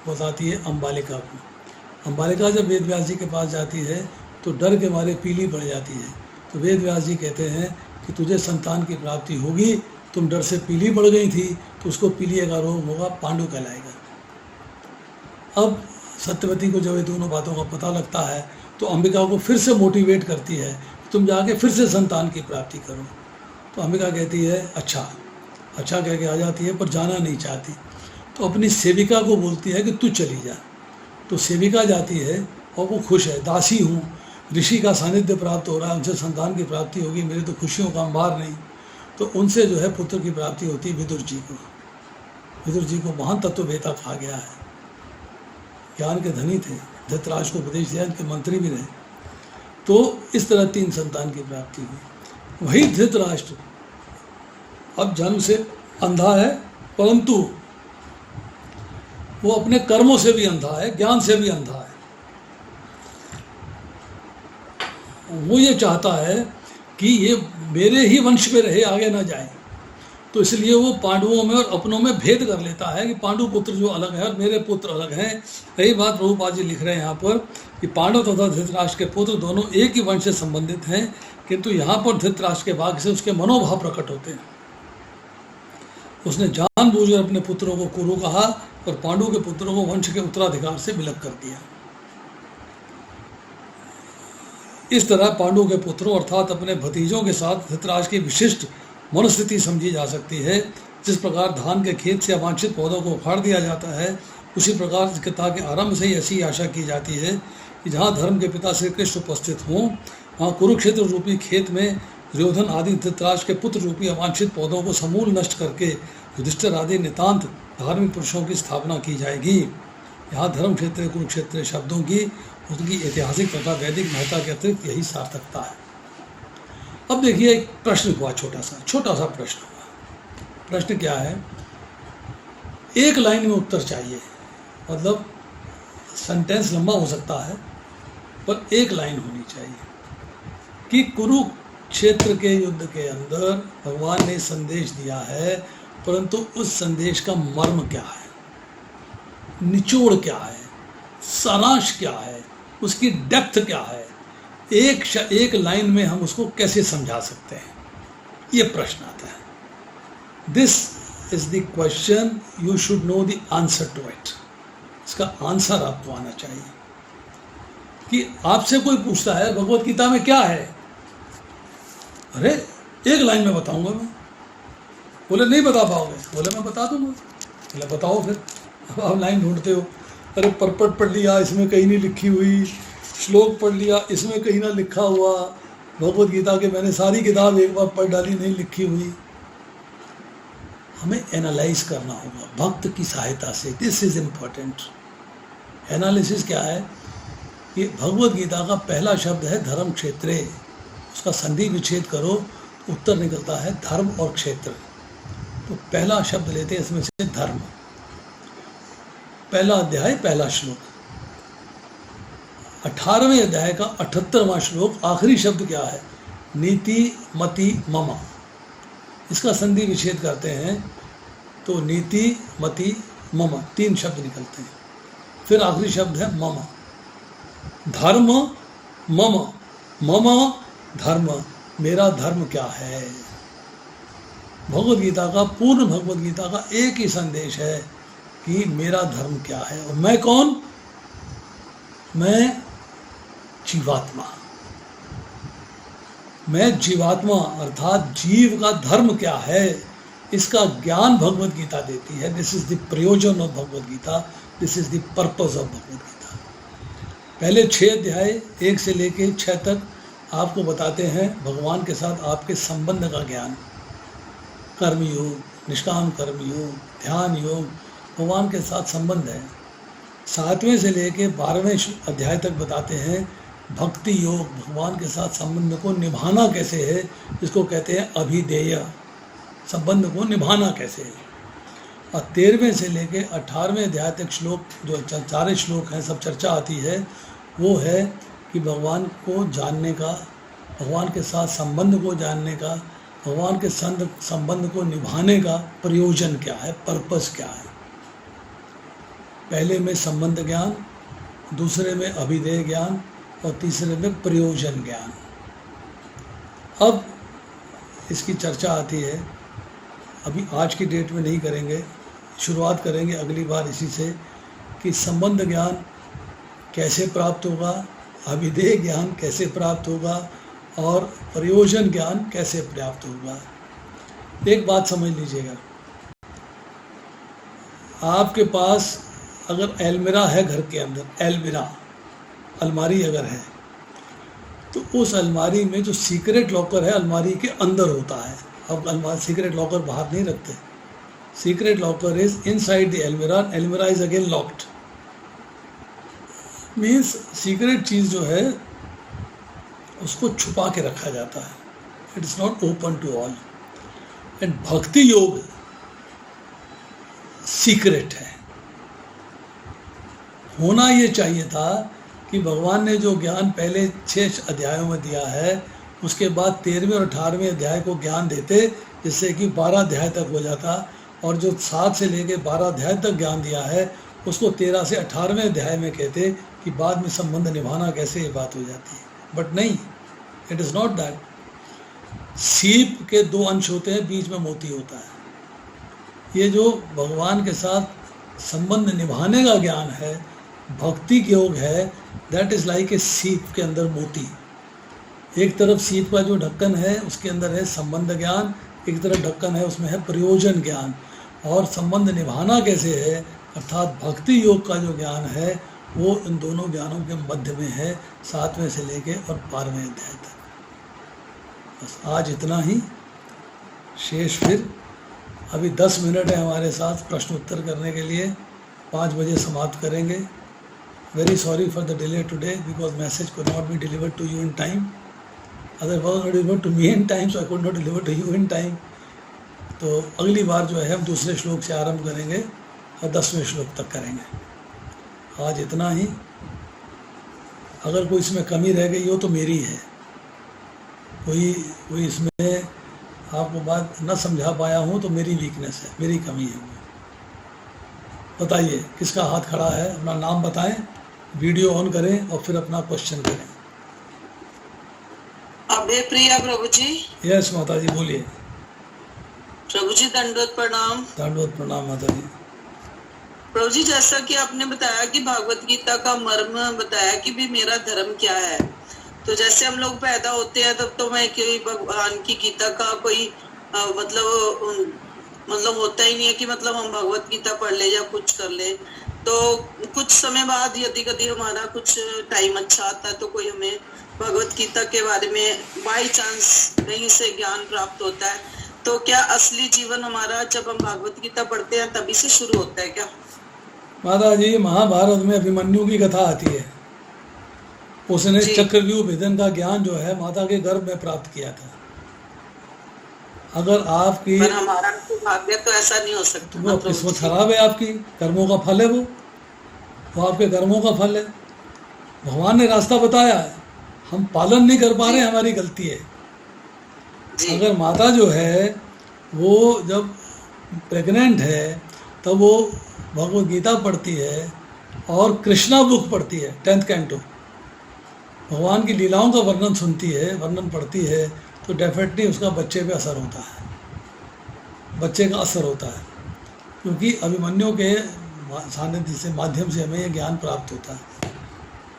बताती है अम्बालिका को। अम्बालिका जब वेदव्यास जी के पास जाती है तो डर के मारे पीली पड़ जाती है। तो वेदव्यास जी कहते हैं कि तुझे संतान की प्राप्ति होगी, तुम डर से पीली पड़ गई थी, तो उसको पीलिया का रोग होगा, पांडु कहलाएगा। अब सत्यवती को जब ये दोनों बातों का पता लगता है तो अंबिका को फिर से मोटिवेट करती है, तुम जाके फिर से संतान की प्राप्ति करो। तो अंबिका कहती है, अच्छा अच्छा कह के आ जाती है पर जाना नहीं चाहती, तो अपनी सेविका को बोलती है कि तू चली जा। तो सेविका जाती है और वो खुश है, दासी हूँ, ऋषि का सानिध्य प्राप्त हो रहा है, उनसे संतान की प्राप्ति होगी, मेरी तो खुशियों का अंबार नहीं। तो उनसे जो है पुत्र की प्राप्ति होती है विदुर जी को। विदुर जी को महान तत्ववेता कहा गया है, ज्ञान के धनी थे, धृतराष्ट्र को उपदेश दिया, इनके मंत्री भी रहे। तो इस तरह 3 संतान की प्राप्ति हुई। वही धृतराष्ट्र अब जन्म से अंधा है, परंतु वो अपने कर्मों से भी अंधा है, ज्ञान से भी अंधा है। वो ये चाहता है कि ये मेरे ही वंश में रहे, आगे ना जाए। तो इसलिए वो पांडवों में और अपनों में भेद कर लेता है कि पांडु पुत्र जो अलग है और मेरे पुत्र अलग हैं। यही बात प्रभुपाद जी लिख रहे हैं यहाँ पर कि पांडव तथा धृतराष्ट्र के पुत्र दोनों एक ही वंश से संबंधित हैं, किंतु यहाँ पर धृतराष्ट्र के भाग से उसके मनोभाव प्रकट होते हैं। उसने जानबूझकर अपने पुत्रों को कुरु कहा और पांडु के पुत्रों को वंश के उत्तराधिकार से विलग कर दिया। इस तरह पांडु के पुत्रों अर्थात अपने भतीजों के साथ धृतराष्ट्र की विशिष्ट मनोस्थिति समझी जा सकती है। जिस प्रकार धान के खेत से अवांछित पौधों को उखाड़ दिया जाता है, उसी प्रकार इस कथा के आरंभ से ही ऐसी आशा की जाती है कि जहाँ धर्म के पिता श्री कृष्ण उपस्थित हों, वहाँ कुरुक्षेत्र रूपी खेत में दुर्योधन आदि धृतराष्ट्र के पुत्र रूपी अवांछित पौधों को समूल नष्ट करके युधिष्ठिर आदि नितांत धार्मिक पुरुषों की स्थापना की जाएगी। यहाँ धर्म क्षेत्र कुरुक्षेत्र शब्दों की उनकी ऐतिहासिक तथा वैदिक महत्ता के अतिरिक्त यही सार्थकता है। अब देखिए एक प्रश्न हुआ, छोटा सा प्रश्न हुआ। प्रश्न क्या है? एक लाइन में उत्तर चाहिए, मतलब सेंटेंस लंबा हो सकता है पर एक लाइन होनी चाहिए कि कुरुक्षेत्र के युद्ध के अंदर भगवान ने संदेश दिया है, परंतु उस संदेश का मर्म क्या है, निचोड़ क्या है, सारांश क्या है, उसकी डेप्थ क्या है, एक लाइन में हम उसको कैसे समझा सकते हैं, ये प्रश्न आता है। This is the question, you should know the answer to it. इसका आंसर आपको आना चाहिए कि आपसे कोई पूछता है भगवत गीता में क्या है, अरे एक लाइन में बताऊंगा मैं। बोले नहीं बता पाओगे, बोले मैं बता दूंगा। बोले बताओ फिर। अब आप लाइन ढूंढते हो, अरे परपट पढ़ लिया, इसमें कहीं नहीं लिखी हुई, श्लोक पढ़ लिया, इसमें कहीं ना लिखा हुआ, भगवत गीता के मैंने सारी किताब एक बार पढ़ डाली, नहीं लिखी हुई। हमें एनालाइज करना होगा भक्त की सहायता से। This is important. एनालिसिस क्या है कि भगवत गीता का पहला शब्द है धर्म क्षेत्रे, उसका संधि विच्छेद करो तो उत्तर निकलता है धर्म और क्षेत्र। तो पहला शब्द लेते हैं इसमें से धर्म। पहला अध्याय पहला श्लोक, 18वें अध्याय का 78वां श्लोक, आखिरी शब्द क्या है? नीति मति मम। इसका संधि विच्छेद करते हैं तो नीति मति मम 3 शब्द निकलते हैं। फिर आखिरी शब्द है मम। धर्म मम, मम धर्म, मेरा धर्म क्या है। भगवत गीता का, पूर्ण भगवत गीता का एक ही संदेश है कि मेरा धर्म क्या है। और मैं कौन? मैं जीवात्मा। मैं जीवात्मा अर्थात जीव का धर्म क्या है, इसका ज्ञान भगवत गीता देती है। दिस इज द प्रयोजन of Bhagavat Gita, this is the purpose of Bhagavat Gita. पहले 6 अध्याय 1 से लेके 6 तक आपको बताते हैं भगवान के साथ आपके संबंध का ज्ञान, कर्म योग, निष्काम कर्म योग, ध्यान योग, भगवान के साथ संबंध है। 7वें से लेके 12वें अध्याय तक बताते हैं भक्ति योग, भगवान के साथ संबंध को निभाना कैसे है, जिसको कहते हैं अभिधेय, संबंध को निभाना कैसे है। और 13वें से लेके 18वें अध्याय तक श्लोक, जो 4 श्लोक हैं, सब चर्चा आती है, वो है कि भगवान को जानने का, भगवान के साथ संबंध को जानने का, भगवान के संबंध को निभाने का प्रयोजन क्या है, पर्पस क्या है। पहले में संबंध ज्ञान, दूसरे में अभिधेय ज्ञान और तीसरे में प्रयोजन ज्ञान। अब इसकी चर्चा आती है, अभी आज की डेट में नहीं करेंगे, शुरुआत करेंगे अगली बार इसी से कि संबंध ज्ञान कैसे प्राप्त होगा, अभिधेय ज्ञान कैसे प्राप्त होगा और प्रयोजन ज्ञान कैसे प्राप्त होगा। एक बात समझ लीजिएगा, आपके पास अगर अलमीरा है घर के अंदर, अलमीरा अलमारी अगर है, तो उस अलमारी में जो सीक्रेट लॉकर है अलमारी के अंदर होता है। अब अलमारी सीक्रेट लॉकर बाहर नहीं रखते, secret locker is inside the अलमीरा, अलमीरा is again locked. Means secret चीज़ जो है उसको छुपा के रखा जाता है, it is not open to all. And bhakti yoga secret है। होना ये चाहिए था कि भगवान ने जो ज्ञान पहले 6 अध्यायों में दिया है, उसके बाद 13वें और 18वें अध्याय को ज्ञान देते, जिससे कि 12 अध्याय तक हो जाता, और जो 7 से लेके 12 अध्याय तक ज्ञान दिया है उसको 13 से 18वें अध्याय में कहते कि बाद में संबंध निभाना कैसे, ये बात हो जाती है। बट नहीं, इट इज़ नॉट दैट। सीप के 2 अंश होते हैं, बीच में मोती होता है। ये जो भगवान के साथ संबंध निभाने का ज्ञान है, भक्ति योग है, दैट इज़ लाइक ए सीप के अंदर मोती। एक तरफ सीप का जो ढक्कन है उसके अंदर है संबंध ज्ञान, एक तरफ ढक्कन है उसमें है प्रयोजन ज्ञान। और संबंध निभाना कैसे है, अर्थात भक्ति योग का जो ज्ञान है वो इन दोनों ज्ञानों के मध्य में है, 7वें से लेके और 12वें अध्याय तक। बस आज इतना ही, शेष फिर अभी 10 मिनट है हमारे साथ प्रश्न उत्तर करने के लिए, 5 बजे समाप्त करेंगे। Very sorry for the delay today because message could not be delivered to you in time, otherwise not delivered to me in time, so I could not deliver to you in time. तो अगली बार जो है हम दूसरे श्लोक से आरंभ करेंगे और 10वें श्लोक तक करेंगे। आज इतना ही। अगर कोई इसमें कमी रह गई हो तो मेरी है, कोई इसमें आपको बात न समझा पाया हूँ तो मेरी वीकनेस है, मेरी कमी है। बताइए किसका हाथ खड़ा है, अपना नाम बताएं, वीडियो ऑन करें और फिर अपना क्वेश्चन करें। अभय प्रिया प्रभु जी। यस माता जी, बोलिए। प्रभु जी दंडवत प्रणाम। दंडवत प्रणाम माता जी। प्रभु जी, जैसा कि आपने बताया कि भागवत गीता का मर्म बताया कि भी मेरा धर्म क्या है, तो जैसे हम लोग पैदा होते हैं तब तो मैं कोई भगवान की गीता का कोई मतलब होता ही नहीं है कि मतलब हम भगवत गीता पढ़ ले या कुछ कर ले। तो कुछ समय बाद यदि कभी हमारा कुछ टाइम अच्छा आता है तो कोई हमें भगवत गीता के बारे में बाई चांस कहीं से ज्ञान प्राप्त होता है, तो क्या असली जीवन हमारा जब हम भगवत गीता पढ़ते हैं तभी से शुरू होता है क्या? माता जी, महाभारत में अभिमन्यु की कथा आती है। उसने चक्रव्यूह भेदन का ज्ञान जो है माता के गर्भ में प्राप्त किया था। अगर आपकी, पर हमारा तो भाग्य तो ऐसा नहीं हो सकता। वो किस्मत खराब है, आपकी कर्मों का फल है, वो आपके कर्मों का फल है। भगवान ने रास्ता बताया है, हम पालन नहीं कर पा रहे, हमारी गलती है। अगर माता जो है वो जब प्रेग्नेंट है तब वो भगवत गीता पढ़ती है और कृष्णा बुक पढ़ती है, 10th कैंटो, भगवान की लीलाओं का वर्णन सुनती है, वर्णन पढ़ती है, तो डेफिनेटली उसका बच्चे पे असर होता है, बच्चे का असर होता है। क्योंकि अभिमन्यु के सानिध्य से, माध्यम से हमें ये ज्ञान प्राप्त होता है।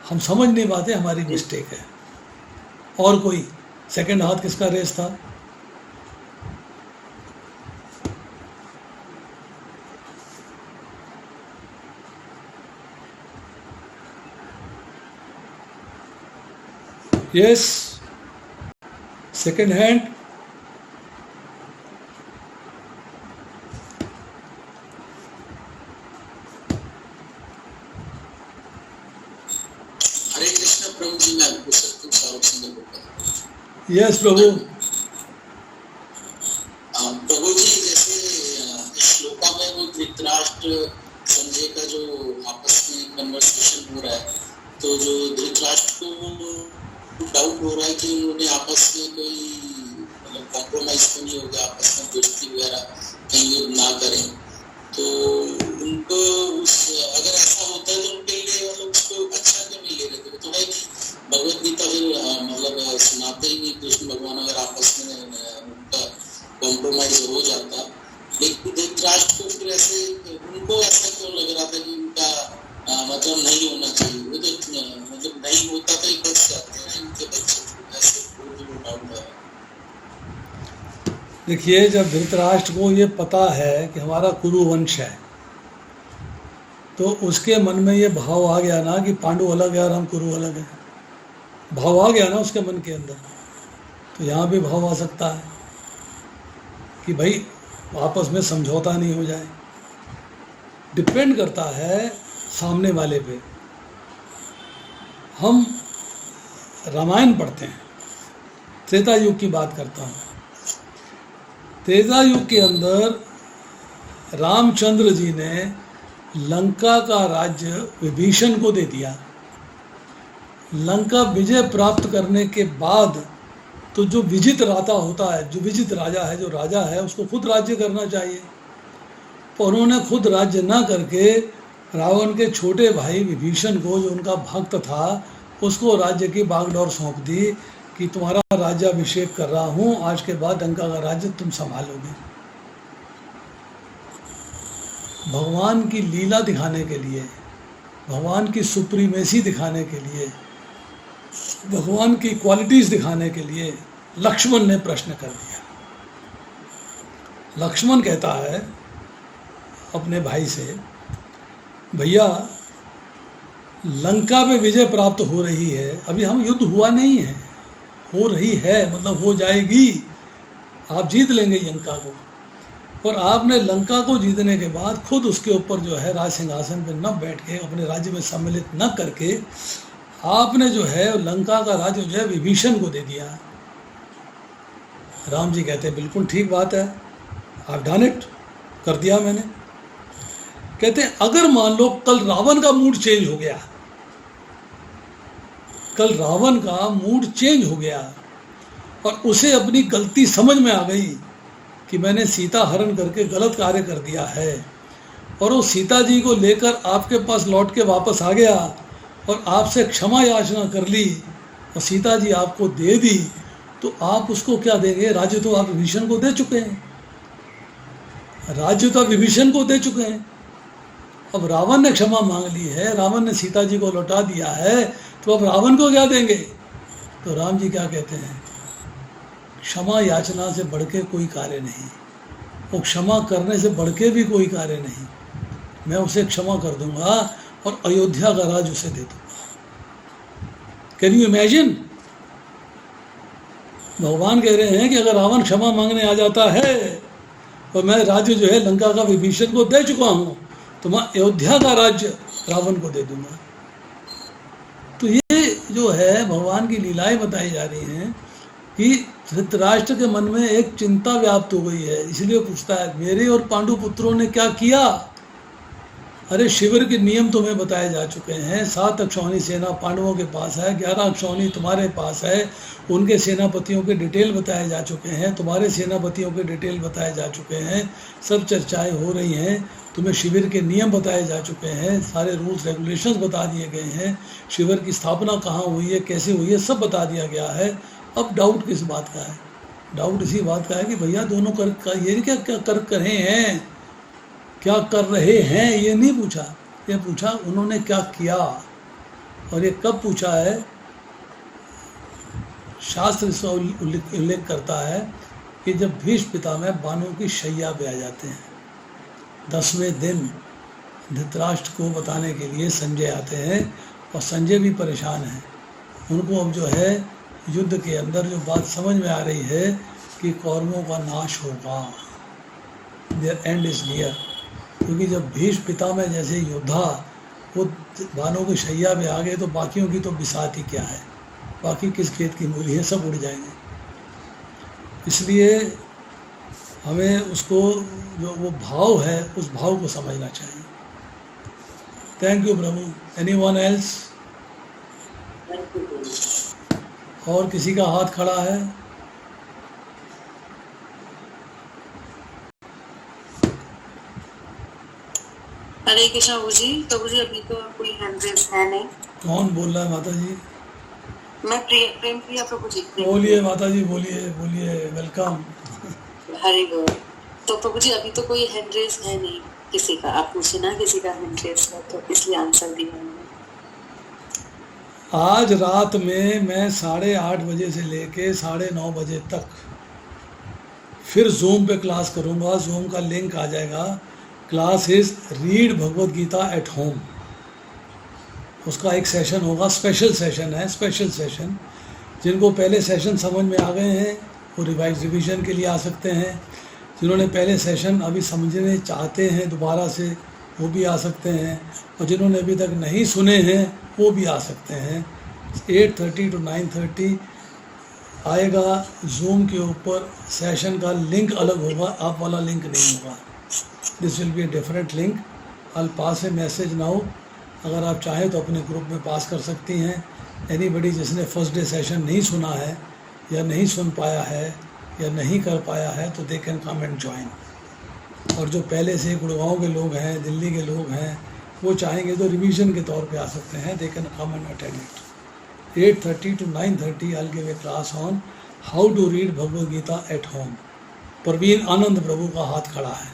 हम समझ नहीं पाते, हमारी मिस्टेक है। और कोई सेकंड हाथ किसका रेस था? Yes, second hand. Hare Krishna Prabhu ji, मैं पुरुषोत्तम सारूप सिंह बोल रहा हूं। यस प्रभु। प्रभु जी, जैसे श्लोका में वो धृतराष्ट्र संजय का जो आपस में कन्वर्सेशन हो रहा है, तो जो धृतराष्ट्र को डाउट हो रहा है कि उन्होंने आपस में कोई मतलब कॉम्प्रोमाइज तो नहीं होगा, आपस में दोस्ती वगैरह कहीं युद्ध ना करें, तो उनको अगर ऐसा होता है तो उनके लिए मतलब उसको अच्छा क्यों नहीं ले रहे थे? तो है कि भगवत गीता फिर मतलब सुनाते ही नहीं कृष्ण भगवान, अगर आपस में उनका कॉम्प्रोमाइज हो जाता। लेकिन धृतराष्ट्र को फिर ऐसे, उनको ऐसा क्यों लग रहा था कि उनका मतलब नहीं होना चाहिए? वो तो मतलब नहीं होता तो एक बच जाते हैं इनके बच्चे, ऐसे डाउट है। देखिए, जब धृतराष्ट्र को ये पता है कि हमारा कुरु वंश है, तो उसके मन में ये भाव आ गया ना कि पांडु अलग है और हम कुरु अलग है, भाव आ गया ना उसके मन के अंदर। तो यहाँ भी भाव आ सकता है कि भाई आपस में समझौता नहीं हो जाए। डिपेंड करता है सामने वाले पे। हम रामायण पढ़ते हैं, त्रेता युग की बात करता हूँ। त्रेता युग के अंदर रामचंद्र जी ने लंका का राज्य विभीषण को दे दिया। लंका विजय प्राप्त करने के बाद तो जो विजित राजा होता है, जो विजित राजा है, जो राजा है, उसको खुद राज्य करना चाहिए। पर उन्होंने खुद राज्य ना करके रावण के छोटे भाई विभीषण को, जो उनका भक्त था, उसको राज्य की बागडोर सौंप दी कि तुम्हारा राज्याभिषेक कर रहा हूँ, आज के बाद लंका का राज्य तुम संभालोगे। भगवान की लीला दिखाने के लिए, भगवान की सुप्रीमेसी दिखाने के लिए, भगवान की क्वालिटीज दिखाने के लिए लक्ष्मण ने प्रश्न कर दिया। लक्ष्मण कहता है अपने भाई से, भैया लंका में विजय प्राप्त हो रही है, अभी हम युद्ध हुआ नहीं है, हो रही है मतलब हो जाएगी, आप जीत लेंगे लंका को। और आपने लंका को जीतने के बाद खुद उसके ऊपर जो है राज सिंहासन पर न बैठ के, अपने राज्य में सम्मिलित न करके, आपने जो है लंका का राज्य जो है विभीषण को दे दिया। राम जी कहते हैं बिल्कुल ठीक बात है, आप डन इट, कर दिया मैंने। कहते हैं अगर मान लो कल रावण का मूड चेंज हो गया, कल रावण का मूड चेंज हो गया और उसे अपनी गलती समझ में आ गई कि मैंने सीता हरण करके गलत कार्य कर दिया है, और वो सीता जी को लेकर आपके पास लौट के वापस आ गया और आपसे क्षमा याचना कर ली और सीता जी आपको दे दी, तो आप उसको क्या देंगे? राज्य तो आप विभीषण को दे चुके हैं, राज्य तो विभीषण को दे चुके हैं। अब रावण ने क्षमा मांग ली है, रावण ने सीता जी को लौटा दिया है, तो अब रावण को क्या देंगे? तो राम जी क्या कहते हैं, क्षमा याचना से बढ़ के कोई कार्य नहीं, वो क्षमा करने से बढ़ के भी कोई कार्य नहीं। मैं उसे क्षमा कर दूंगा और अयोध्या का राज उसे दे दूंगा। Can you imagine? भगवान कह रहे हैं कि अगर रावण क्षमा मांगने आ जाता है और मैं राज्य जो है लंका का विभीषण को दे चुका हूं, तो मैं अयोध्या का राज्य रावण को दे दूंगा। तो ये जो है भगवान की लीलाएं बताई जा रही हैं कि धृतराष्ट्र के मन में एक चिंता व्याप्त हो गई है, इसलिए पूछता है मेरे और पांडु पुत्रों ने क्या किया? अरे शिविर के नियम तुम्हें बताए जा चुके हैं। 7 अक्षौणी सेना पांडवों के पास है, 11 अक्षौणी तुम्हारे पास है, उनके सेनापतियों के डिटेल बताए जा चुके हैं, तुम्हारे सेनापतियों के डिटेल बताए जा चुके हैं, सब चर्चाएं हो रही हैं, तुम्हें शिविर के नियम बताए जा चुके हैं, सारे रूल्स रेगुलेशंस बता दिए गए हैं, शिविर की स्थापना कहाँ हुई है, कैसे हुई है, सब बता दिया गया है। अब डाउट किस बात का है? डाउट इसी बात का है कि भैया दोनों ये क्या क्या कर रहे हैं, क्या कर रहे हैं, ये नहीं पूछा, ये पूछा उन्होंने क्या किया। और ये कब पूछा है? शास्त्र इसका उल्लेख करता है कि जब भीष्म पितामह बानों की शैया पे आ जाते हैं, 10वें दिन धृतराष्ट्र को बताने के लिए संजय आते हैं और संजय भी परेशान है। उनको अब जो है युद्ध के अंदर जो बात समझ में आ रही है कि कौरवों का नाश होगा, देयर एंड इज नियर। क्योंकि जब भीष्म पितामह जैसे योद्धा वो बानों की शैया में आ गए तो बाकियों की तो बिसात ही क्या है, बाकी किस खेत की मूली है, सब उड़ जाएंगे। इसलिए हमें उसको जो वो भाव है उस भाव को समझना चाहिए। Thank you Prabhu. Anyone else? और किसी का हाथ खड़ा है? हरे कृष्ण प्रभु जी अभी तो कोई हैंड रेज है नहीं। कौन बोल रहा है माता जी? मैं प्रेम प्रिया प्रभु जी। बोलिए माता जी, बोलिए बोलिए, वेलकम। हरे बोल। तो प्रभु जी अभी तो कोई हैंड रेज है नहीं किसी का, आप पूछे ना किसी का हैंड रेज है तो इसलिए आंसर दिया मैंने। आज रात में मैं 8:30 बजे से लेके 9:30 बजे तक फिर जूम पे क्लास करूँगा। जूम का लिंक आ जाएगा, class is read Bhagavad Gita at home. उसका एक सेशन होगा, स्पेशल सेशन है, स्पेशल सेशन। जिनको पहले सेशन समझ में आ गए हैं वो रिवीजन के लिए आ सकते हैं। जिन्होंने पहले सेशन अभी समझने चाहते हैं दोबारा से वो भी आ सकते हैं, और जिन्होंने अभी तक नहीं सुने हैं वो भी आ सकते हैं। 8:30 to 9:30 आएगा। जूम के ऊपर सेशन का लिंक अलग होगा, आप वाला लिंक नहीं होगा। This will be a different link. I pass A message now. अगर आप चाहें तो अपने ग्रुप में पास कर सकती हैं। एनीबडी जिसने फर्स्ट डे सेशन नहीं सुना है या नहीं सुन पाया है या नहीं कर पाया है तो दे कैन कम एंड ज्वाइन। और जो पहले से गुड़गांव के लोग हैं, दिल्ली के लोग हैं, वो चाहेंगे तो रिवीजन के तौर पे आ सकते हैं। They can come and attend it. 8:30 to 9:30 I give a class on how to read Bhagavad Gita at home. Praveen Anand Prabhu का हाथ खड़ा है।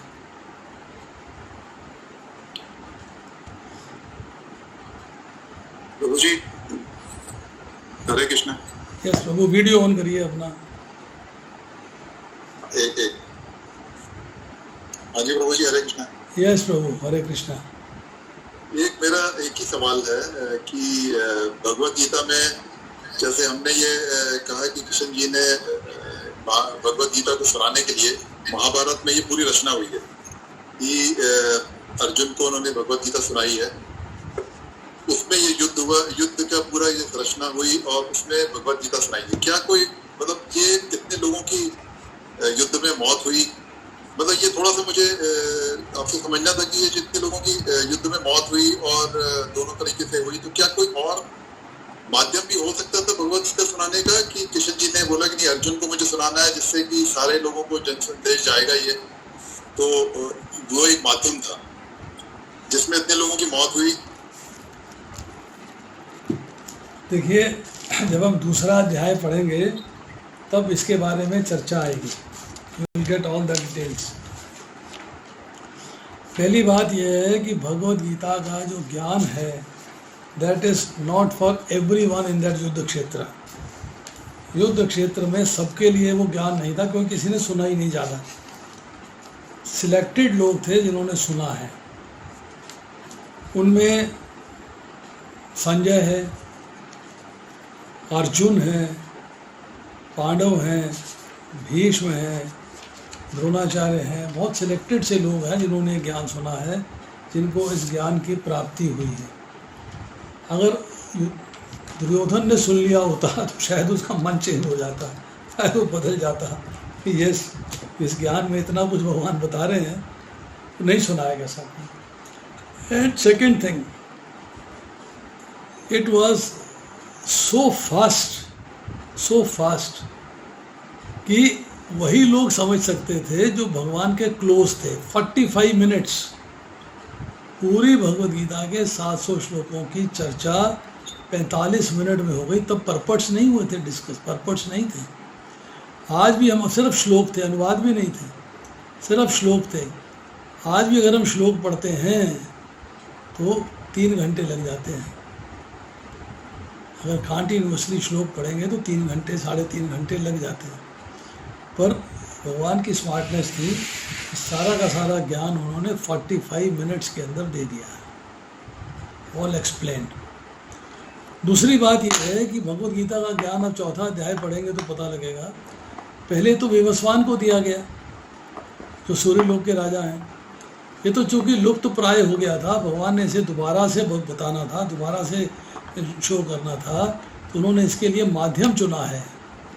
Prabhu ji, Hare Krishna. Yes Prabhu, video on करिए अपना। एक हाँ जी प्रभु जी, हरे कृष्णा। यस प्रभु, हरे कृष्णा। मेरा एक ही सवाल है कि भगवद गीता में जैसे हमने ये कहा कि कृष्ण जी ने भगवद गीता को सुनाने के लिए महाभारत में ये पूरी रचना हुई है कि अर्जुन को उन्होंने भगवद गीता सुनाई है। उसमें ये युद्ध हुआ, युद्ध का पूरा ये रचना हुई और उसमें भगवद गीता सुनाई है। क्या कोई मतलब ये कितने लोगों की युद्ध में मौत हुई, मतलब ये थोड़ा सा मुझे आपसे समझना था कि ये जितने लोगों की युद्ध में मौत हुई और दोनों तरीके से हुई, तो क्या कोई और माध्यम भी हो सकता था भगवद गीता सुनाने का कि कृष्ण जी ने बोला कि नहीं अर्जुन को मुझे सुनाना है जिससे कि सारे लोगों को जन संदेश जाएगा ये, तो वो एक माध्यम था जिसमें इतने लोगों की मौत हुई। देखिए, जब हम दूसरा अध्याय पढ़ेंगे तब इसके बारे में चर्चा आएगी। You will get all the details. पहली बात यह है कि भगवद गीता का जो ज्ञान है that is not for everyone in that युद्ध क्षेत्र। युद्ध क्षेत्र में सबके लिए वो ज्ञान नहीं था, क्योंकि किसी ने सुना ही नहीं ज़्यादा। सिलेक्टेड लोग थे जिन्होंने सुना है। उनमें संजय है, अर्जुन है, पांडव हैं, भीष्म हैं, द्रोणाचार्य हैं। बहुत सिलेक्टेड से लोग हैं जिन्होंने ज्ञान सुना है, जिनको इस ज्ञान की प्राप्ति हुई है। अगर दुर्योधन ने सुन लिया होता तो शायद उसका मन चेंज हो जाता, शायद वो बदल जाता कि यस, इस ज्ञान में इतना कुछ भगवान बता रहे हैं तो नहीं सुनाएगा सब। And second thing, it was so fast कि वही लोग समझ सकते थे जो भगवान के क्लोज थे। 45 मिनट्स पूरी भगवद गीता के 700 श्लोकों की चर्चा 45 मिनट में हो गई। तब परपट्स नहीं हुए थे डिस्कस, परपट्स नहीं थे। आज भी हम सिर्फ श्लोक थे, अनुवाद भी नहीं थे, सिर्फ श्लोक थे। आज भी अगर हम श्लोक पढ़ते हैं तो 3 घंटे लग जाते हैं। अगर कंटिन्यूअसली श्लोक पढ़ेंगे तो 3 घंटे 3.5 घंटे लग जाते हैं। पर भगवान की स्मार्टनेस थी, सारा का सारा ज्ञान उन्होंने 45 मिनट्स के अंदर दे दिया है, ऑल एक्सप्लेन्ड। दूसरी बात यह है कि भगवद गीता का ज्ञान अब चौथा अध्याय पढ़ेंगे तो पता लगेगा। पहले तो विवस्वान को दिया गया जो सूर्यलोक के राजा हैं। ये तो चूँकि लुप्त प्राय हो गया था, भगवान ने इसे दोबारा से बताना था, दोबारा से शो करना था, तो उन्होंने इसके लिए माध्यम चुना है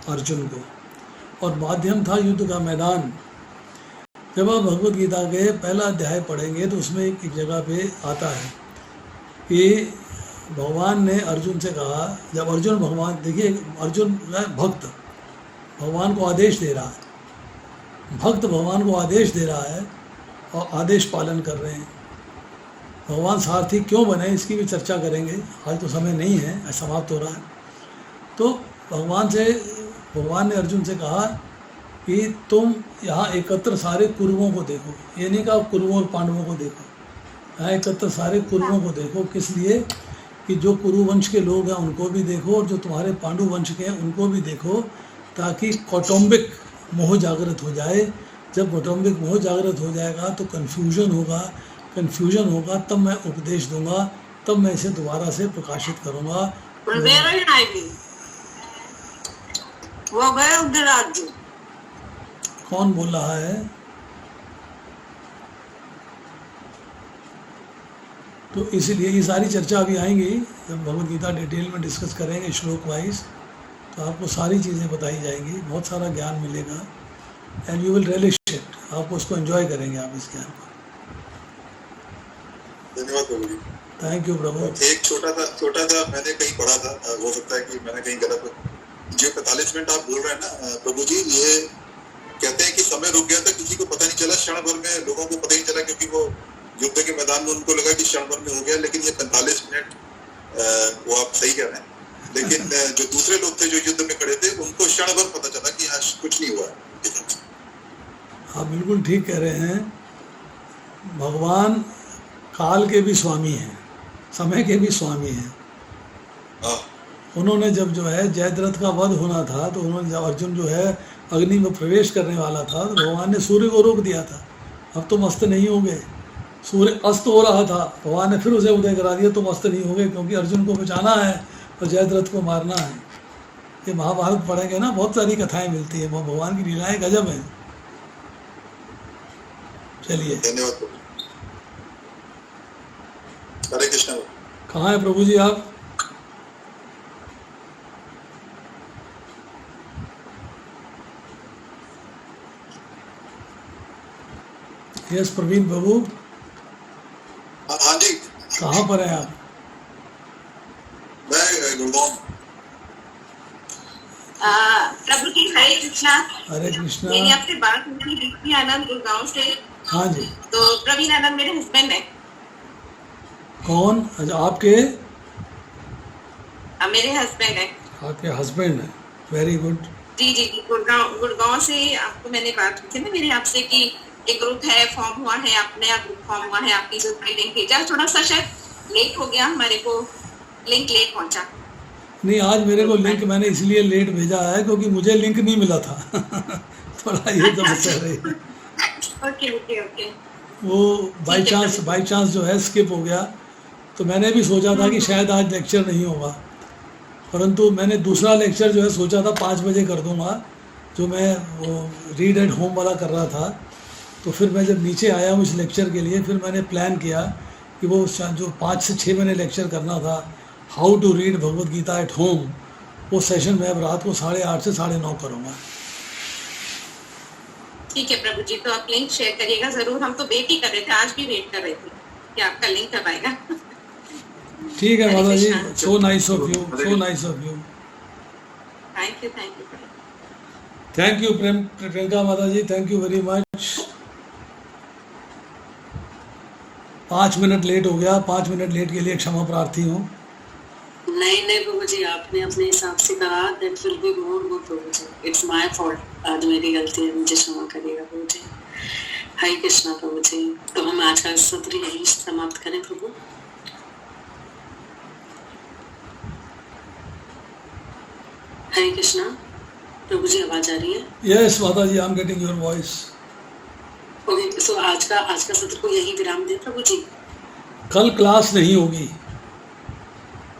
अर्जुन को, और माध्यम था युद्ध का मैदान। जब आप भगवद गीता के पहला अध्याय पढ़ेंगे तो उसमें एक जगह पे आता है कि भगवान ने अर्जुन से कहा, जब अर्जुन भगवान, देखिए अर्जुन भक्त भगवान को आदेश दे रहा है, भक्त भगवान को आदेश दे रहा है और आदेश पालन कर रहे हैं। भगवान सारथी क्यों बने इसकी भी चर्चा करेंगे, आज तो समय नहीं है, समाप्त हो रहा है। तो भगवान ने अर्जुन से कहा कि तुम यहाँ एकत्र सारे कुरुओं को देखो। ये नहीं कहा कुरुओं और पांडवों को देखो, यहाँ एकत्र सारे कुरुओं को देखो। किस लिए? कि जो कुरु वंश के लोग हैं उनको भी देखो और जो तुम्हारे पांडु वंश के हैं उनको भी देखो, ताकि कौटुंबिक मोह जागृत हो जाए जब कौटुंबिक मोह जागृत हो जाएगा तो कन्फ्यूजन होगा, तब मैं उपदेश दूंगा, तब मैं इसे दोबारा से प्रकाशित करूंगा। वो गए उधर आज। कौन बोल रहा है? तो इसीलिए ये सारी चर्चा अभी आएंगी, जब भगवद गीता डिटेल में डिस्कस करेंगे श्लोक वाइज, तो आपको सारी चीज़ें बताई जाएंगी, बहुत सारा ज्ञान मिलेगा एंड यू विल रियलिश इट। आपको उसको एंजॉय करेंगे आप इस ज्ञान को। धन्यवाद प्रभु जी। थैंक यू प्रभु। एक छोटा सा मैंने कहीं पढ़ा था, हो सकता है कि मैंने कहीं गलत, जो 45 मिनट आप बोल रहे हैं ना प्रभु जी, ये कहते हैं कि समय रुक गया था, किसी को पता नहीं चला, क्षण भर में लोगों को पता नहीं चला, क्योंकि वो युद्ध के मैदान में उनको लगा कि क्षण भर में हो गया, लेकिन ये 45 मिनट वो आप सही कह रहे हैं, लेकिन जो दूसरे लोग थे जो युद्ध में खड़े थे उनको क्षण भर पता चला कि हाँ कुछ नहीं हुआ। आप बिल्कुल ठीक कह रहे हैं। भगवान काल के भी स्वामी हैं, समय के भी स्वामी हैं। उन्होंने जब जो है जयद्रथ का वध होना था, तो उन्होंने जब अर्जुन जो है अग्नि में प्रवेश करने वाला था, तो भगवान ने सूर्य को रोक दिया था, अब तुम अस्त नहीं होगे। सूर्य अस्त हो रहा था, भगवान ने फिर उसे उदय करा दिया, तुम अस्त नहीं होगे, क्योंकि अर्जुन को बचाना है और जयद्रथ को मारना है। ये महाभारत पढ़ेंगे ना, बहुत सारी कथाएं मिलती है, वो भगवान की लीलाएं गजब है। चलिए, धन्यवाद। हरे कृष्ण। कहाँ है प्रभु जी आप? यस प्रवीण बाबू। हाँ जी। कहाँ पर हैं आप? मैं गुड़गांव। प्रभु जी हरे कृष्णा। हरे कृष्णा। मेरी आपसे बात हुई थी आनंद गुड़गांव से। हाँ जी। तो प्रवीण आनंद मेरे हस्बैंड है। कौन? अच्छा, आपके? मेरे हस्बैंड है। आपके हस्बैंड है, वेरी गुड। जी जी जी, गुड़गांव से आपको मैंने बात की थी ना मेरे आपसे कि एक ग्रुप है फॉर्म हुआ है, अपने आप ग्रुप फॉर्म हुआ है, आपकी जो लिंक भेजा, थोड़ा सा शायद लेट हो गया, हमारे को लिंक लेट पहुंचा। नहीं, आज मेरे को लिंक मैंने इसलिए लेट भेजा है क्योंकि मुझे लिंक नहीं मिला था। थोड़ा ये समस्या रही। Okay okay okay. वो बाई चांस जो है स्किप हो गया, तो मैंने भी सोचा था कि शायद आज लेक्चर नहीं होगा, परंतु मैंने दूसरा लेक्चर जो है सोचा था 5 बजे कर दूंगा, जो मैं वो रीड एट होम वाला कर रहा था। तो फिर मैं जब नीचे आया हूँ इस लेक्चर के लिए, फिर मैंने प्लान किया कि वो जो 5 से 6 मैंने लेक्चर करना था, how to read Bhagavad Gita at home, वो सेशन मैं अब रात को 8:30 से 9:30 करूँगा। ठीक है प्रभु जी, तो आप लिंक शेयर करिएगा जरूर। हम तो वेट ही कर रहे थे, आज भी वेट कर रहे थे कि आपका लिंक कब आएगा। ठीक है माता जी, so nice of you, so nice of you. Thank you thank you thank you Priyanka माता जी, thank you very much. 5 minute late हो गया, 5 मिनट लेट के लिए क्षमा प्रार्थी हूँ। नहीं प्रभु जी, आपने अपने हिसाब से कहा, that will be more good Prabhu ji. It's my fault, आज मेरी गलती है, मुझे क्षमा करिएगा प्रभु जी। हरे कृष्णा प्रभु जी। तो हम आज का सत्र यही समाप्त करें प्रभु। हरे कृष्णा प्रभु जी, आवाज आ रही है? यस माता जी, I am getting your voice. Okay, so आज का सत्र को यही विराम दें प्रभु जी। कल क्लास नहीं होगी।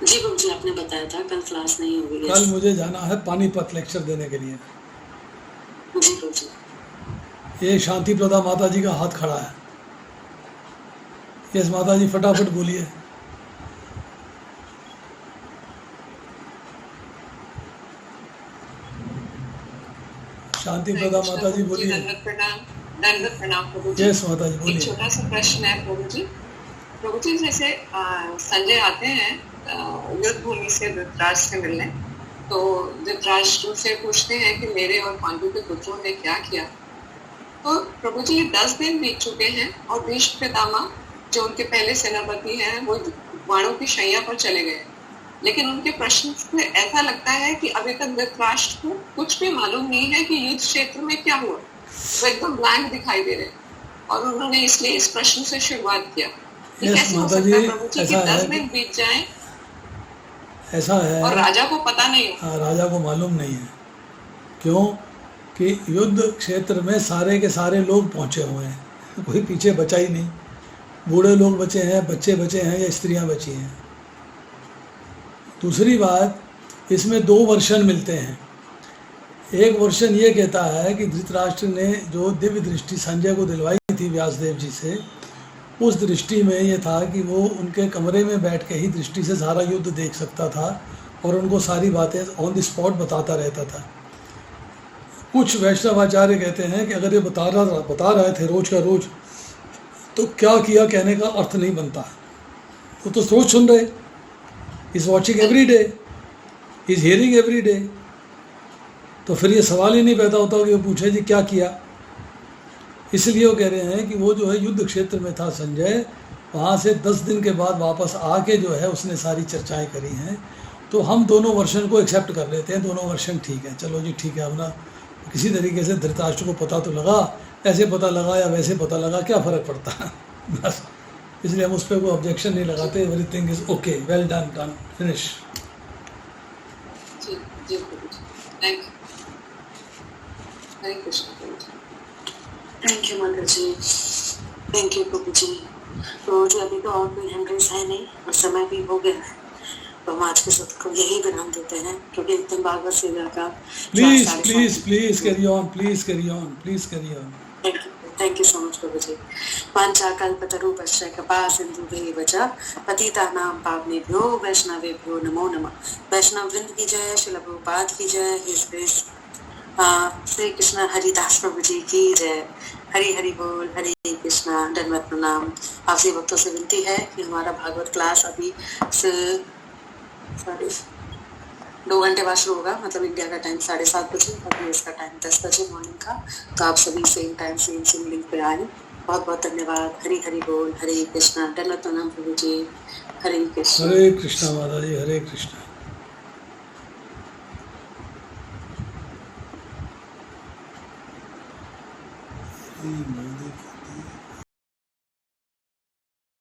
जी प्रभु जी, आपने बताया था कल क्लास नहीं होगी। कल मुझे जाना है पानीपत लेक्चर देने के लिए। जी प्रभु जी। ये शांति प्रदा माता जी का हाथ खड़ा है। यस माता जी, फटाफट बोलिए। शांति प्रदा माता जी बोलिए। दंडवत प्रणाम प्रभु जी। यस माता जी बोलिए। एक छोटा सा प्रश्न है प्रभु जी। प्रभु जी, जैसे संजय आते हैं युद्ध भूमि से धृतराष्ट्र से मिलने, तो धृतराष्ट्र से पूछते हैं कि मेरे और पांडु के पुत्रों ने क्या किया। तो प्रभु जी, 10 दिन बीत चुके हैं और भीष्म पितामह जो उनके पहले सेनापति हैं वो बाणों की शैया पर चले गए, लेकिन उनके प्रश्न से ऐसा लगता है कि अभी तक धृतराष्ट्र को कुछ भी मालूम नहीं है कि युद्ध क्षेत्र में क्या हुआ। वो एकदम ब्लैंक दिखाई दे रहे और उन्होंने इसलिए इस प्रश्न से शुरुआत किया। कैसे हो सकता है प्रभु जी कि 10 दिन बीत जाएं ऐसा है और राजा को पता नहीं हो? हाँ, राजा को मालूम नहीं है। क्यों? कि युद्ध क्षेत्र में सारे के सारे लोग पहुंचे हुए हैं, कोई पीछे बचा ही नहीं। बूढ़े लोग बचे हैं, बच्चे बचे हैं या स्त्रियां बची हैं। दूसरी बात, इसमें दो वर्शन मिलते हैं। एक वर्शन ये कहता है कि धृतराष्ट्र ने जो दिव्य दृष्टि संजय को दिलवाई थी व्यासदेव जी से, उस दृष्टि में ये था कि वो उनके कमरे में बैठ के ही दृष्टि से सारा युद्ध देख सकता था और उनको सारी बातें ऑन द स्पॉट बताता रहता था। कुछ वैष्णवाचार्य कहते हैं कि अगर ये बता रहे थे रोज का रोज, तो क्या किया कहने का अर्थ नहीं बनता। वो तो रोज सुन रहे, is watching every day, is hearing every day, तो फिर ये सवाल ही नहीं पैदा होता कि वो पूछे जी क्या किया। इसलिए वो कह रहे हैं कि वो जो है युद्ध क्षेत्र में था संजय, वहाँ से 10 दिन के बाद वापस आके जो है उसने सारी चर्चाएं करी हैं। तो हम दोनों वर्शन को एक्सेप्ट कर लेते हैं, दोनों वर्शन ठीक है, चलो जी ठीक है। अपना किसी तरीके से धृतराष्ट्र को पता तो लगा, ऐसे पता लगा या वैसे पता लगा, क्या फ़र्क पड़ता है बस। इसलिए हम उस पर कोई ऑब्जेक्शन नहीं लगाते। Everything is okay, well done, done, finish. जी जी thank you. Hare Krishna Prabhu ji. Thank you माता जी, थैंक यू प्रभु जी। तो जी अभी तो और कोई हैंड रेज है नहीं और समय भी हो गया है, तो हम आज के सत्र को यही विराम देते हैं, क्योंकि एकदम भागवत सेवा का please please please carry on, please carry on, please carry on. Thank you so much Prabhu ji. वाञ्छाकल्पतरुभ्यश्च कृपा सिन्धुभ्येव च पतितानां पावनेभ्यो वैष्णवेभ्यो नमो नमः। वैष्णव वृंद की जय, श्रील प्रभुपाद की जय, हिज ग्रेस श्री कृष्ण हरिदास प्रभु जी की जय। हरि हरि बोल, हरे कृष्णा, दंडवत प्रणाम। आपसे भक्तों से विनती है कि हमारा भागवत क्लास अभी से 2 घंटे बाद शुरू होगा, मतलब इंडिया का टाइम 7:30 बजे और यूएस का टाइम 10 बजे मॉर्निंग का। तो आप सभी सेम टाइम सेम लिंक पे आए। बहुत बहुत धन्यवाद। हरि हरि बोल, हरे कृष्णा, दंडवत प्रणाम प्रभु जी। हरे कृष्णा। हरे कृष्णा माता जी, हरे कृष्णा। मोदी